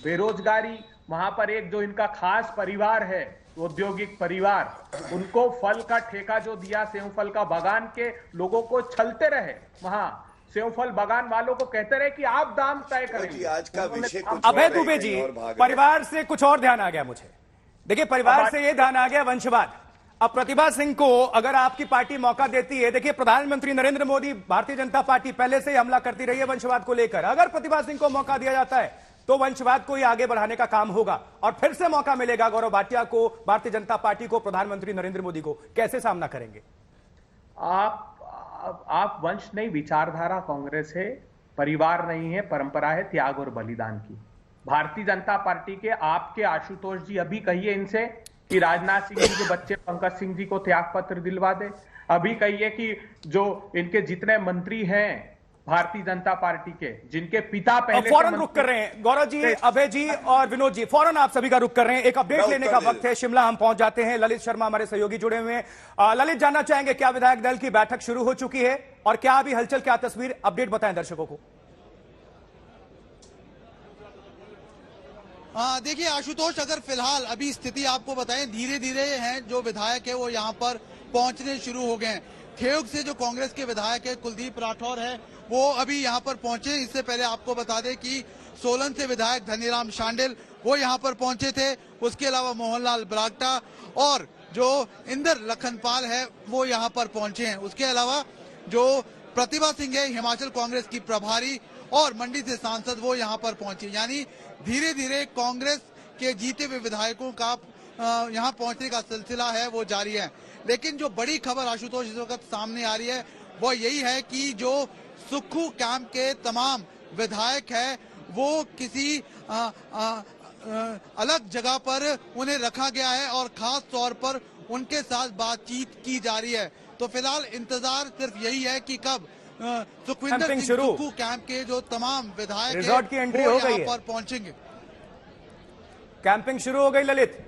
[SPEAKER 9] बेरोजगारी, वहां पर एक जो इनका खास परिवार है, औद्योगिक परिवार, उनको फल का ठेका जो दिया, सेव फल का बागान के लोगों को छलते रहे। वहां सेव फल बागान वालों को कहते रहे कि आप दाम तय करेंगे।
[SPEAKER 10] आज का विषय
[SPEAKER 1] अभय दुबे जी, परिवार से कुछ और ध्यान आ गया मुझे। देखिए, परिवार से यह ध्यान आ गया वंशवाद। अब प्रतिभा सिंह को अगर आपकी पार्टी मौका देती है, देखिए प्रधानमंत्री नरेंद्र मोदी, भारतीय जनता पार्टी पहले से ही हमला करती रही है वंशवाद को लेकर। अगर प्रतिभा सिंह को मौका दिया जाता है तो वंशवाद को ही आगे बढ़ाने का काम होगा और फिर से मौका मिलेगा गौरव भाटिया को, भारतीय जनता पार्टी को, प्रधानमंत्री नरेंद्र मोदी को। कैसे सामना करेंगे
[SPEAKER 9] आप? वंश नहीं, विचारधारा कांग्रेस है, परिवार नहीं है, परंपरा है त्याग और बलिदान की। भारतीय जनता पार्टी के आपके आशुतोष जी, अभी कहिए इनसे कि राजनाथ सिंह जी के बच्चे पंकज सिंह जी को त्याग पत्र दिलवा दे। अभी कहिए कि जो इनके जितने मंत्री हैं भारतीय जनता पार्टी के, जिनके पिता पहले
[SPEAKER 1] फौरन रुक कर रहे हैं गौरव जी, अभय जी और विनोद जी, फौरन आप सभी का रुक कर रहे हैं। एक अपडेट लेने का वक्त है, शिमला हम पहुंच जाते हैं। ललित शर्मा हमारे सहयोगी जुड़े हुए हैं। ललित, जानना चाहेंगे क्या विधायक दल की बैठक शुरू हो चुकी है और क्या अभी हलचल, क्या तस्वीर? अपडेट बताएं दर्शकों को।
[SPEAKER 8] देखिए आशुतोष, अगर फिलहाल अभी स्थिति आपको बताएं, धीरे धीरे हैं जो विधायक है वो यहाँ पर पहुंचने शुरू हो गए हैं। ठेउक से जो कांग्रेस के विधायक है कुलदीप राठौर है, वो अभी यहाँ पर पहुंचे। इससे पहले आपको बता दें कि सोलन से विधायक धनीराम शांडिल वो यहाँ पर पहुंचे थे। उसके अलावा मोहनलाल ब्रागटा और जो इंदर लखनपाल है वो यहाँ पर पहुंचे हैं। उसके अलावा जो प्रतिभा सिंह है हिमाचल कांग्रेस की प्रभारी और मंडी से सांसद, वो यहाँ पर पहुंचे। यानी धीरे धीरे कांग्रेस के जीते हुए विधायकों का यहाँ पहुंचने का सिलसिला है वो जारी है। लेकिन जो बड़ी खबर आशुतोष इस वक्त सामने आ रही है वो यही है कि जो सुक्खू कैंप के तमाम विधायक है वो किसी अलग जगह पर उन्हें रखा गया है और खास तौर पर उनके साथ बातचीत की जा रही है। तो फिलहाल इंतजार सिर्फ यही है कि कब सुखविंदर सिंह सुक्खू कैंप के जो तमाम विधायक
[SPEAKER 1] रिजॉर्ट की एंट्री हो गई
[SPEAKER 8] पर पहुंचेंगे।
[SPEAKER 1] कैंपिंग शुरू हो गई ललित।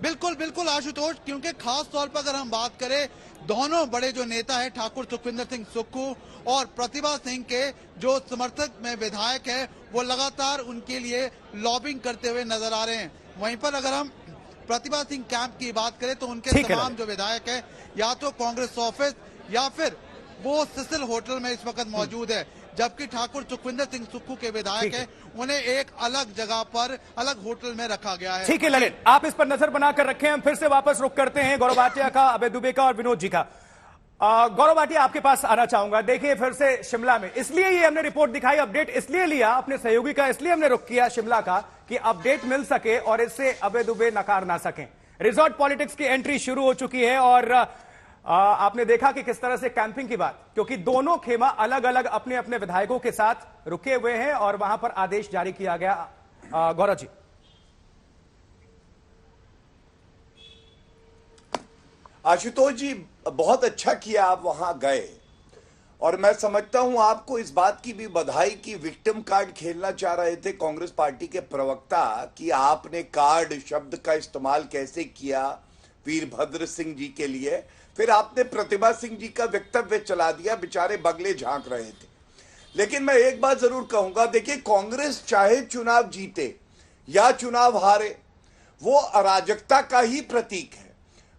[SPEAKER 8] बिल्कुल बिल्कुल आशुतोष, क्योंकि खास तौर पर अगर हम बात करें दोनों बड़े जो नेता है ठाकुर सुखविंदर सिंह सुक्खू और प्रतिभा सिंह के जो समर्थक में विधायक है वो लगातार उनके लिए लॉबिंग करते हुए नजर आ रहे हैं। वहीं पर अगर हम प्रतिभा सिंह कैंप की बात करें तो उनके तमाम जो विधायक है या तो कांग्रेस ऑफिस या फिर वो सिसिल होटल में इस वक्त मौजूद है, जबकि ठाकुर सुखविंदर सिंह सुक्खू के विधायक है उन्हें एक अलग जगह पर अलग होटल में रखा गया है।
[SPEAKER 1] ठीक है ललित, आप इस पर नजर बनाकर रखें। हम फिर से वापस रुक करते हैं गौरव भाटिया का, अभय दुबे का और विनोद जी का। गौरव भाटिया, आपके पास आना चाहूंगा। देखिए फिर से शिमला में, इसलिए ये हमने रिपोर्ट दिखाई, अपडेट इसलिए लिया अपने सहयोगी का, इसलिए हमने रुक किया शिमला का कि अपडेट मिल सके और इससे अभय दुबे नकार ना सकें। रिजॉर्ट पॉलिटिक्स की एंट्री शुरू हो चुकी है और आपने देखा कि किस तरह से कैंपिंग की बात, क्योंकि दोनों खेमा अलग अलग अपने अपने विधायकों के साथ रुके हुए हैं और वहां पर आदेश जारी किया गया। गौरव जी,
[SPEAKER 10] आशुतोष जी, बहुत अच्छा किया आप वहां गए, और मैं समझता हूं आपको इस बात की भी बधाई कि विक्टिम कार्ड खेलना चाह रहे थे कांग्रेस पार्टी के प्रवक्ता कि आपने कार्ड शब्द का इस्तेमाल कैसे किया वीरभद्र सिंह जी के लिए, फिर आपने प्रतिभा सिंह जी का वक्तव्य चला दिया, बेचारे बगले झांक रहे थे। लेकिन मैं एक बात जरूर कहूंगा, देखिए कांग्रेस चाहे चुनाव जीते या चुनाव हारे, वो अराजकता का ही प्रतीक है।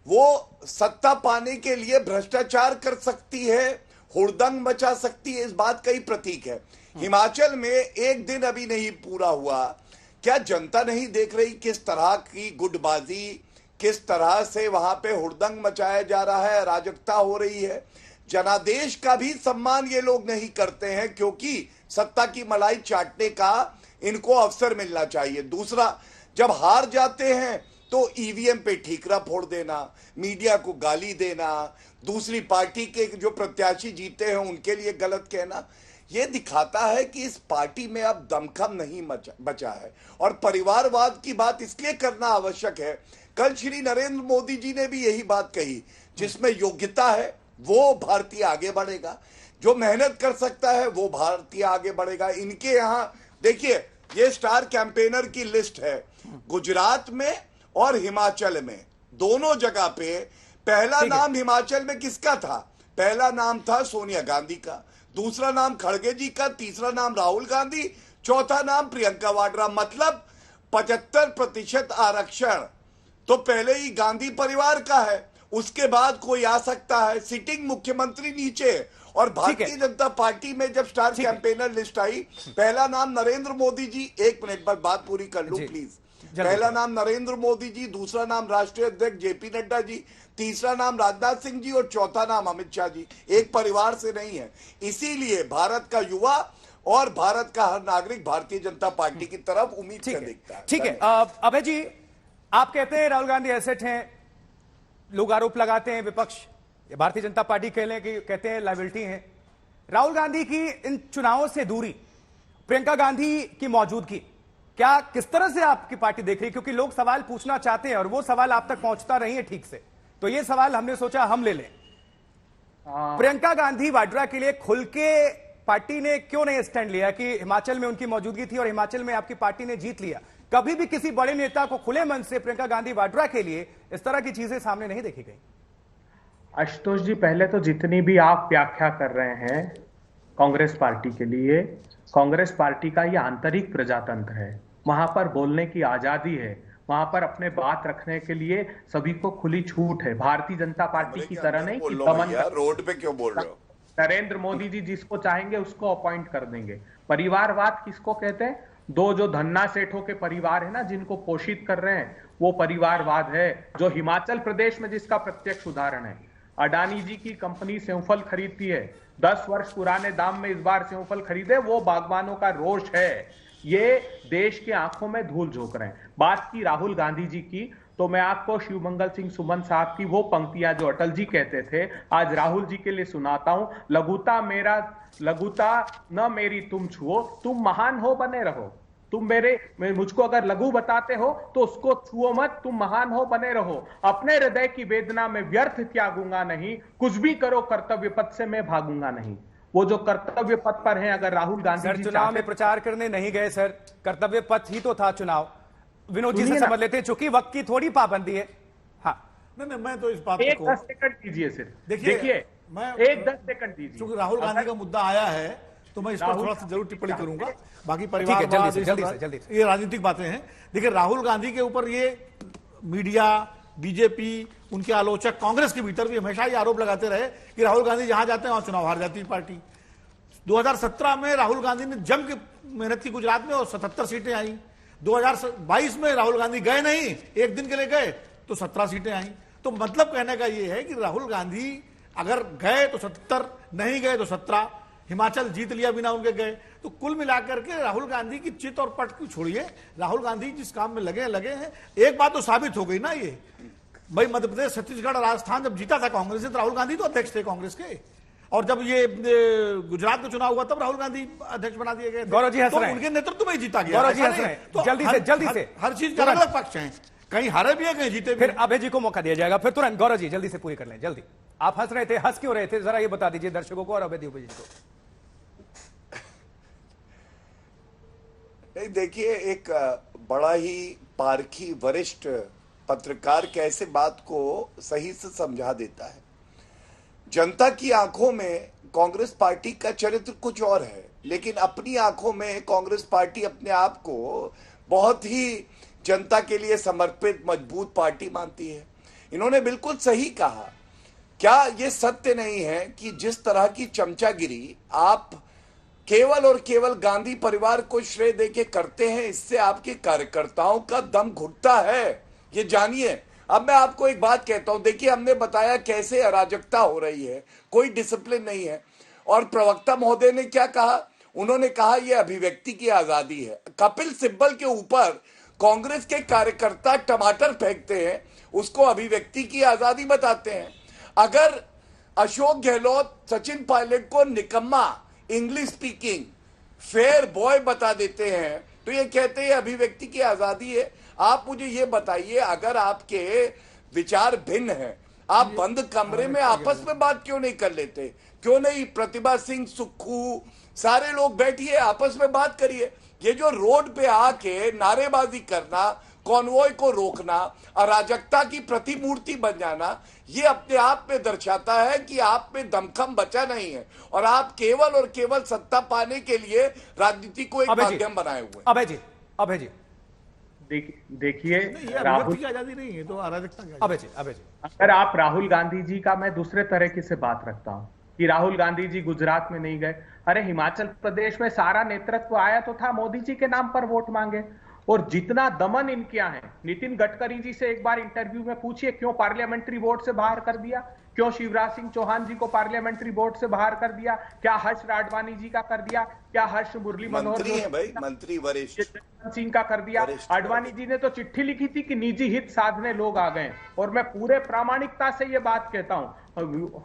[SPEAKER 10] वो सत्ता पाने के लिए भ्रष्टाचार कर सकती है, हुड़दंग मचा सकती है, इस बात का ही प्रतीक है। हिमाचल में एक दिन अभी नहीं पूरा हुआ, क्या जनता नहीं देख रही किस तरह की गुटबाजी, किस तरह से वहां पे हुड़दंग मचाया जा रहा है, अराजकता हो रही है। जनादेश का भी सम्मान ये लोग नहीं करते हैं, क्योंकि सत्ता की मलाई चाटने का इनको अवसर मिलना चाहिए। दूसरा, जब हार जाते हैं तो ईवीएम पे ठीकरा फोड़ देना, मीडिया को गाली देना, दूसरी पार्टी के जो प्रत्याशी जीते हैं उनके लिए गलत कहना, यह दिखाता है कि इस पार्टी में अब दमखम नहीं बचा है। और परिवारवाद की बात इसलिए करना आवश्यक है, कल श्री नरेंद्र मोदी जी ने भी यही बात कही, जिसमें योग्यता है वो भारतीय आगे बढ़ेगा, जो मेहनत कर सकता है वो भारतीय आगे बढ़ेगा। इनके यहां देखिए, ये स्टार कैंपेनर की लिस्ट है, गुजरात में और हिमाचल में, दोनों जगह पे पहला नाम हिमाचल में किसका था? पहला नाम था सोनिया गांधी का, दूसरा नाम खड़गे जी का, तीसरा नाम राहुल गांधी, चौथा नाम प्रियंका वाड्रा। मतलब 75% आरक्षण तो पहले ही गांधी परिवार का है, उसके बाद कोई आ सकता है। सिटिंग मुख्यमंत्री नीचे, और भारतीय जनता पार्टी में जब स्टार कैंपेनर लिस्ट आई, पहला नाम नरेंद्र मोदी जी, एक मिनट पर बात पूरी कर लूं प्लीज। पहला नाम नरेंद्र मोदी जी, दूसरा नाम राष्ट्रीय अध्यक्ष जेपी नड्डा जी, तीसरा नाम राजनाथ सिंह जी और चौथा नाम अमित शाह जी। एक परिवार से नहीं है। इसीलिए भारत का युवा और भारत का हर नागरिक भारतीय जनता पार्टी की तरफ उम्मीद से देखता है।
[SPEAKER 1] ठीक है, अभय जी, आप कहते हैं राहुल गांधी एसेट हैं, लोग आरोप लगाते हैं, विपक्ष भारतीय जनता पार्टी कहते हैं लायबिलिटी है। राहुल गांधी की इन चुनावों से दूरी, प्रियंका गांधी की मौजूदगी, क्या किस तरह से आपकी पार्टी देख रही है? क्योंकि लोग सवाल पूछना चाहते हैं और वो सवाल आप तक पहुंचता नहीं है ठीक से, तो ये सवाल हमने सोचा हम ले लें। प्रियंका गांधी वाड्रा के लिए खुल के पार्टी ने क्यों नहीं स्टैंड लिया कि हिमाचल में उनकी मौजूदगी थी और हिमाचल में आपकी पार्टी ने जीत लिया? कभी भी किसी बड़े नेता को खुले मन से प्रियंका गांधी वाड्रा के लिए इस तरह की चीजें सामने नहीं देखी गई।
[SPEAKER 9] आशुतोष जी, पहले तो जितनी भी आप व्याख्या कर रहे हैं कांग्रेस पार्टी के लिए, कांग्रेस पार्टी का यह आंतरिक प्रजातंत्र है, वहां पर बोलने की आजादी है, वहां पर अपने बात रखने के लिए सभी को खुली छूट है। भारतीय जनता पार्टी की तरह नहीं कि
[SPEAKER 10] रोड पे क्यों बोल रहे हो?
[SPEAKER 9] नरेंद्र मोदी जी जिसको चाहेंगे उसको अपॉइंट कर देंगे। परिवारवाद किसको कहते हैं? दो जो धन्ना सेठों के परिवार है ना, जिनको पोषित कर रहे हैं, वो परिवारवाद है। जो हिमाचल प्रदेश में जिसका प्रत्यक्ष उदाहरण है, अडानी जी की कंपनी सेवफल खरीदती है, 10 वर्ष पुराने दाम में इस बार सेवफल खरीदे, वो बागबानों का रोष है। ये देश के आंखों में धूल झोंक रहे हैं। बात की राहुल गांधी जी की, तो मैं आपको शिवमंगल सिंह सुमन साहब की वो पंक्तियां जो अटल जी कहते थे, आज राहुल जी के लिए सुनाता हूं। लघुता न मेरी तुम छुओ, तुम महान हो बने रहो। तुम मुझको अगर लघु बताते हो तो उसको छुओ मत, तुम महान हो बने रहो। अपने हृदय की वेदना में व्यर्थ त्यागूंगा नहीं, कुछ भी करो कर्तव्य पथ से मैं भागूंगा नहीं। वो जो कर्तव्य पथ पर हैं, अगर राहुल गांधी
[SPEAKER 1] जी चुनाव में प्रचार करने नहीं गए सर, कर्तव्य पथ ही तो था चुनाव। विनोद जी से समझ लेते हैं, चूंकि वक्त की थोड़ी पाबंदी है। हाँ,
[SPEAKER 11] नहीं, मैं तो इस बात
[SPEAKER 9] को 10 सेकंड दीजिए सिर्फ, देखिए मैं 10 सेकंड दीजिए।
[SPEAKER 11] चूंकि राहुल गांधी का मुद्दा आया है तो मैं इस पर थोड़ा सा जरूर टिप्पणी करूंगा। बाकी परिवार
[SPEAKER 1] जल्दी
[SPEAKER 11] ये राजनीतिक बातें हैं। देखिए, राहुल गांधी के ऊपर ये मीडिया, बीजेपी, उनके आलोचक, कांग्रेस के भीतर भी हमेशा ये आरोप लगाते रहे कि राहुल गांधी जहां जाते हैं वहां चुनाव हार जाती है पार्टी। 2017 में राहुल गांधी ने जम के मेहनत की गुजरात में और 77 सीटें आई। 2022 में राहुल गांधी गए नहीं, एक दिन के लिए गए तो 17 सीटें आई। तो मतलब कहने का ये है कि राहुल गांधी अगर गए तो 77, नहीं गए तो 17, हिमाचल जीत लिया बिना उनके गए। तो कुल मिलाकर के राहुल गांधी की चित और पट की छोड़िए, राहुल गांधी जिस काम में लगे हैं। एक बात तो साबित हो गई ना, ये भाई मध्य प्रदेश, छत्तीसगढ़, राजस्थान जब जीता था कांग्रेस से तो राहुल गांधी तो अध्यक्ष थे कांग्रेस के, और जब ये गुजरात का चुनाव हुआ तब राहुल गांधी अध्यक्ष बना दिए गए थे।
[SPEAKER 1] गौरव जी हंस
[SPEAKER 11] तो
[SPEAKER 1] रहे हैं,
[SPEAKER 11] उनके नेतृत्व में जीता गया।
[SPEAKER 1] गौरव जी हंस रहे हैं,
[SPEAKER 11] तो
[SPEAKER 1] जल्दी से
[SPEAKER 11] हर चीज के अलग अलग पक्ष हैं, कहीं हारे भी है कहीं जीते भी।
[SPEAKER 1] फिर अभय जी को मौका दिया जाएगा, फिर तुरंत गौरव जी जल्दी से पूरी कर लें, जल्दी। आप हंस रहे थे, हंस क्यों रहे थे, जरा ये बता दीजिए दर्शकों को और अभय जी को।
[SPEAKER 10] नहीं, देखिए, एक बड़ा ही पारखी वरिष्ठ पत्रकार कैसे बात को सही से समझा देता है। जनता की आंखों में कांग्रेस पार्टी का चरित्र कुछ और है, लेकिन अपनी आंखों में कांग्रेस पार्टी अपने आप को बहुत ही जनता के लिए समर्पित मजबूत पार्टी मानती है। इन्होंने बिल्कुल सही कहा। क्या यह सत्य नहीं है कि जिस तरह की चमचागिरी आप केवल और केवल गांधी परिवार को श्रेय देके करते हैं, इससे आपके कार्यकर्ताओं का दम घुटता है, ये जानिए। अब मैं आपको एक बात कहता हूं, देखिए, हमने बताया कैसे अराजकता हो रही है, कोई डिसिप्लिन नहीं है, और प्रवक्ता महोदय ने क्या कहा, उन्होंने कहा यह अभिव्यक्ति की आजादी है। कपिल सिब्बल के ऊपर कांग्रेस के कार्यकर्ता टमाटर फेंकते हैं, उसको अभिव्यक्ति की आजादी बताते हैं। अगर अशोक गहलोत सचिन पायलट को निकम्मा, इंग्लिश स्पीकिंग, फेयर बॉय बता देते हैं, तो ये कहते हैं अभिव्यक्ति की आजादी है। आप मुझे ये बताइए, अगर आपके विचार भिन्न हैं, आप बंद कमरे में आपस में बात क्यों नहीं कर लेते? क्यों नहीं प्रतिभा सिंह, सुक्खू, सारे लोग बैठिए, आपस में बात करिए। ये जो रोड पे आके नारेबाजी करना, कॉन्वॉय को रोकना, अराजकता की प्रतिमूर्ति बन जाना, ये अपने आप में दर्शाता है कि आप में दमखम बचा नहीं है, और आप केवल और केवल सत्ता पाने के लिए राजनीति को एक माध्यम बनाए हुए।
[SPEAKER 1] अभय जी
[SPEAKER 9] देखिए,
[SPEAKER 11] राहुल की आजादी नहीं है तो अराजकता क्या?
[SPEAKER 1] अभय जी
[SPEAKER 9] अगर आप राहुल गांधी जी का, मैं दूसरे तरीके से बात रखता हूं कि राहुल गांधी जी गुजरात में नहीं गए। अरे हिमाचल प्रदेश में सारा नेतृत्व आया तो था, मोदी जी के नाम पर वोट मांगे। और जितना दमन इनके यहाँ है, नितिन गडकरी जी से एक बार इंटरव्यू में पूछिए क्यों पार्लियामेंट्री बोर्ड से बाहर कर दिया, क्यों शिवराज सिंह चौहान जी को पार्लियामेंट्री बोर्ड से बाहर कर दिया, क्या हर्ष आडवाणी जी का कर दिया, क्या हर्ष मुरली मनोहर
[SPEAKER 10] मंत्री वरिष्ठ
[SPEAKER 9] सिंह का कर दिया। आडवाणी जी ने तो चिट्ठी लिखी थी कि निजी हित साधने लोग आ गए। और मैं पूरे प्रामाणिकता से ये बात कहता हूं,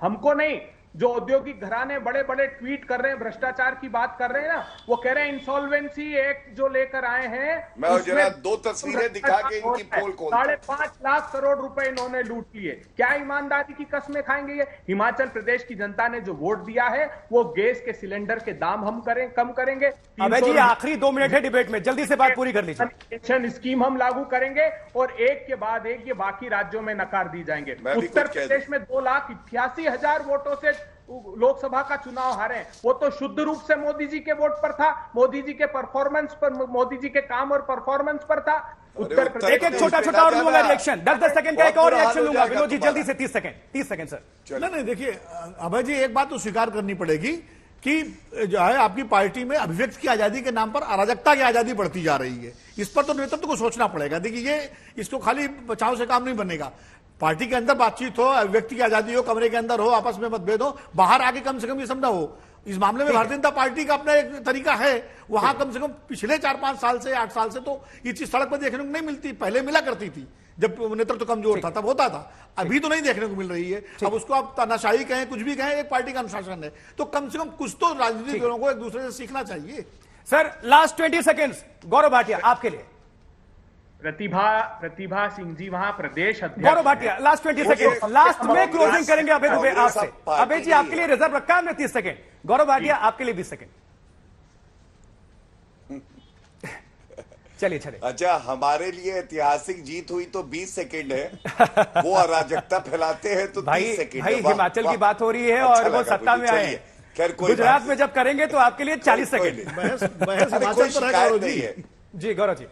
[SPEAKER 9] हमको नहीं, जो औद्योगिक घराने बड़े बड़े ट्वीट कर रहे हैं, भ्रष्टाचार की बात कर रहे हैं ना, वो कह रहे हैं इंसॉल्वेंसी एक्ट जो लेकर आए हैं,
[SPEAKER 10] मैं जरा दो तस्वीरें दिखा के इनकी पोल खोलता हूं।
[SPEAKER 9] 5.5 लाख करोड़ रुपए इन्होंने लूट लिए। क्या ईमानदारी की कस्में खाएंगे ये? हिमाचल प्रदेश की जनता ने जो वोट दिया है, वो गैस के सिलेंडर के दाम हम कम करेंगे।
[SPEAKER 1] अबे जी, आखिरी 2 मिनट है डिबेट में, जल्दी से बात पूरी कर लीजिए।
[SPEAKER 9] पेंशन स्कीम हम लागू करेंगे और एक के बाद एक ये बाकी राज्यों में नकार दी जाएंगे। उत्तर प्रदेश में 2,88,000 वोटों से लोकसभा का चुनाव हारे, वो तो शुद्ध रूप से मोदी जी के वोट पर था, मोदी जी के परफॉर्मेंस पर, मोदी जी के काम और परफॉर्मेंस पर था। उत्तर प्रदेश
[SPEAKER 1] एक छोटा और लूंगा रिएक्शन, 10 सेकंड का एक और रिएक्शन लूंगा। विनोद जी जल्दी से 30 सेकंड सर।
[SPEAKER 11] नहीं, देखिए अभय जी, एक बात तो स्वीकार करनी पड़ेगी कि जो है आपकी पार्टी में अभिव्यक्ति की आजादी के नाम पर अराजकता की आजादी बढ़ती जा रही है। इस पर तो नेतृत्व को सोचना पड़ेगा। देखिए, ये इसको खाली बचाव से काम नहीं बनेगा। पार्टी के अंदर बातचीत हो, अभिव्यक्ति की आजादी हो, कमरे के अंदर हो, आपस में मतभेद हो, बाहर आके कम से कम ये समझा हो। इस मामले में भारतीय जनता पार्टी का अपना एक तरीका है, वहां कम से कम पिछले 4-5 साल से 8 साल से तो ये चीज सड़क पर देखने को नहीं मिलती। पहले मिला करती थी, जब नेतृत्व कमजोर था तब होता था, अभी तो नहीं देखने को मिल रही है। अब उसको आप तानाशाही कहें, कुछ भी कहें, एक पार्टी का अनुशासन है, तो कम से कम कुछ तो राजनीतिक दलों को एक दूसरे से सीखना चाहिए।
[SPEAKER 1] Sir last 20 second, Gaurav Bhatia आपके लिए।
[SPEAKER 9] प्रतिभा सिंह जी वहां प्रदेश अध्यक्ष।
[SPEAKER 1] Gaurav Bhatia last 20 second, last में क्लोजिंग करेंगे अभय दुबे आपसे। अभय जी आपके लिए रिजर्व रखा हमने 30 सेकेंड, गौरव भाटिया आपके लिए 20 सेकेंड। चलिए।
[SPEAKER 10] अच्छा, हमारे लिए ऐतिहासिक जीत हुई तो 20 सेकेंड है, वो अराजकता फैलाते हैं तो 30 सेकेंड।
[SPEAKER 1] भाई हिमाचल की बात हो रही है और वो सत्ता में आए।
[SPEAKER 10] खैर,
[SPEAKER 1] गुजरात में जब करेंगे तो आपके लिए 40 सेकेंड।
[SPEAKER 10] कोई शिकायत नहीं है
[SPEAKER 1] जी गौरव जी,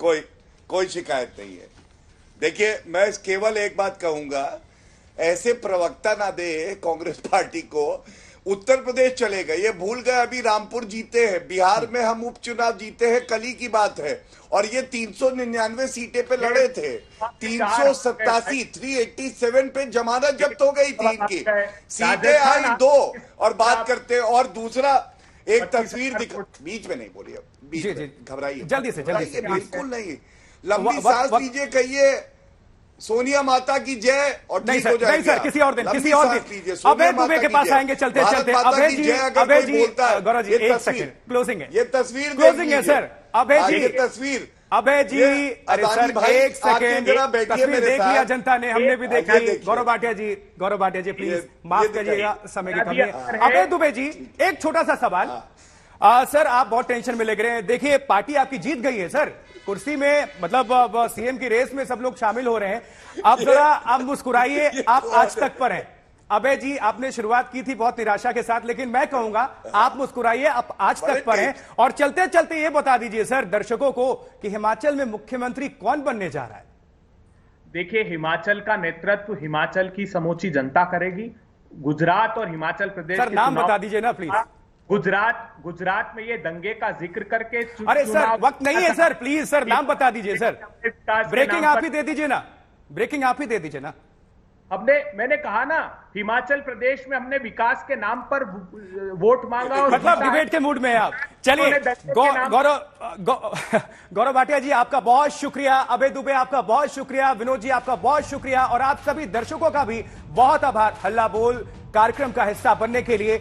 [SPEAKER 10] कोई शिकायत नहीं है। देखिए, मैं केवल एक बात कहूंगा, ऐसे प्रवक्ता ना दे कांग्रेस पार्टी को। उत्तर प्रदेश चले गए, ये भूल गए अभी रामपुर जीते हैं, बिहार में हम उपचुनाव जीते हैं, कल ही की बात है, और ये 399 सीटें पे लड़े थे। 387 पे जमानत जब्त हो गई थी इनकी, सीटें आई 2। और बात करते हैं, और दूसरा एक तस्वीर दिखा, बीच में नहीं बोलिए, बीच में घबराइए,
[SPEAKER 1] जल्दी से
[SPEAKER 10] बिल्कुल नहीं, लंबी सांस लीजिए, कहिए सोनिया माता की जय और
[SPEAKER 1] नहीं
[SPEAKER 10] ठीक हो
[SPEAKER 1] सर, नहीं
[SPEAKER 10] जाएगा।
[SPEAKER 1] सर, किसी और दिन,
[SPEAKER 10] लंबी
[SPEAKER 1] किसी और
[SPEAKER 10] सांस
[SPEAKER 1] दिन।
[SPEAKER 10] लीजिए, सोनिया
[SPEAKER 1] अभय दुबे
[SPEAKER 10] माता
[SPEAKER 1] के
[SPEAKER 10] की
[SPEAKER 1] पास
[SPEAKER 10] जय।
[SPEAKER 1] आएंगे चलते
[SPEAKER 10] भारत
[SPEAKER 1] चलते।
[SPEAKER 10] माता
[SPEAKER 1] अभय
[SPEAKER 10] की
[SPEAKER 1] जी,
[SPEAKER 10] जय अगर
[SPEAKER 1] अभय
[SPEAKER 10] कोई
[SPEAKER 1] जी,
[SPEAKER 10] बोलता है,
[SPEAKER 1] गौरव जी,
[SPEAKER 10] ये
[SPEAKER 1] एक
[SPEAKER 10] तस्वीर-
[SPEAKER 1] सेकंड, क्लोजिंग है,
[SPEAKER 10] ये तस्वीर
[SPEAKER 1] क्लोजिंग है सर। अभय जी,
[SPEAKER 10] ये तस्वीर
[SPEAKER 1] अभय जी,
[SPEAKER 10] ये
[SPEAKER 1] अरे
[SPEAKER 10] अदानी
[SPEAKER 1] सर
[SPEAKER 10] भाई,
[SPEAKER 1] एक
[SPEAKER 10] आके
[SPEAKER 1] सेकंड,
[SPEAKER 10] जरा बैठिए
[SPEAKER 1] तस्वीर
[SPEAKER 10] मेरे
[SPEAKER 1] देख
[SPEAKER 10] साथ।
[SPEAKER 1] लिया जनता ने, हमने भी
[SPEAKER 10] ये
[SPEAKER 1] देखी।
[SPEAKER 10] देखिए।
[SPEAKER 1] गौरव भाटिया जी प्लीज
[SPEAKER 10] ये
[SPEAKER 1] माफ
[SPEAKER 10] दिखाइए।
[SPEAKER 1] करिएगा, समय की कमी
[SPEAKER 9] अभी
[SPEAKER 1] है। अभय दुबे जी, एक छोटा सा सवाल। सर आप बहुत टेंशन में लग रहे हैं। देखिए पार्टी आपकी जीत गई है सर, कुर्सी में, मतलब सीएम की रेस में सब लोग शामिल हो रहे हैं। अब जरा आप मुस्कुराइए, आप आज तक पर हैं। अभय जी आपने शुरुआत की थी बहुत निराशा के साथ, लेकिन मैं कहूंगा आप मुस्कुराइए, आप आज तक पर हैं। और चलते चलते ये बता दीजिए सर दर्शकों को कि हिमाचल में मुख्यमंत्री कौन बनने जा रहा है।
[SPEAKER 9] देखिए, हिमाचल का नेतृत्व हिमाचल की समूची जनता करेगी। गुजरात और हिमाचल प्रदेश
[SPEAKER 1] सर
[SPEAKER 9] के
[SPEAKER 1] नाम
[SPEAKER 9] चुनाव-
[SPEAKER 1] बता दीजिए ना प्लीज।
[SPEAKER 9] गुजरात में ये दंगे का जिक्र करके
[SPEAKER 1] अरे सर वक्त नहीं है सर, प्लीज सर नाम बता दीजिए सर। ब्रेकिंग आप ही दे दीजिए ना, ब्रेकिंग आप ही दे दीजिए ना।
[SPEAKER 9] मैंने कहा ना, हिमाचल प्रदेश में हमने विकास के नाम पर वोट मांगा और
[SPEAKER 1] मतलब
[SPEAKER 9] जीता है।
[SPEAKER 1] डिबेट के मूड में है आप। चलिए गौरव भाटिया जी आपका बहुत शुक्रिया, अभय दुबे आपका बहुत शुक्रिया, विनोद जी आपका बहुत शुक्रिया, और आप सभी दर्शकों का भी बहुत आभार हल्ला बोल कार्यक्रम का हिस्सा बनने के लिए।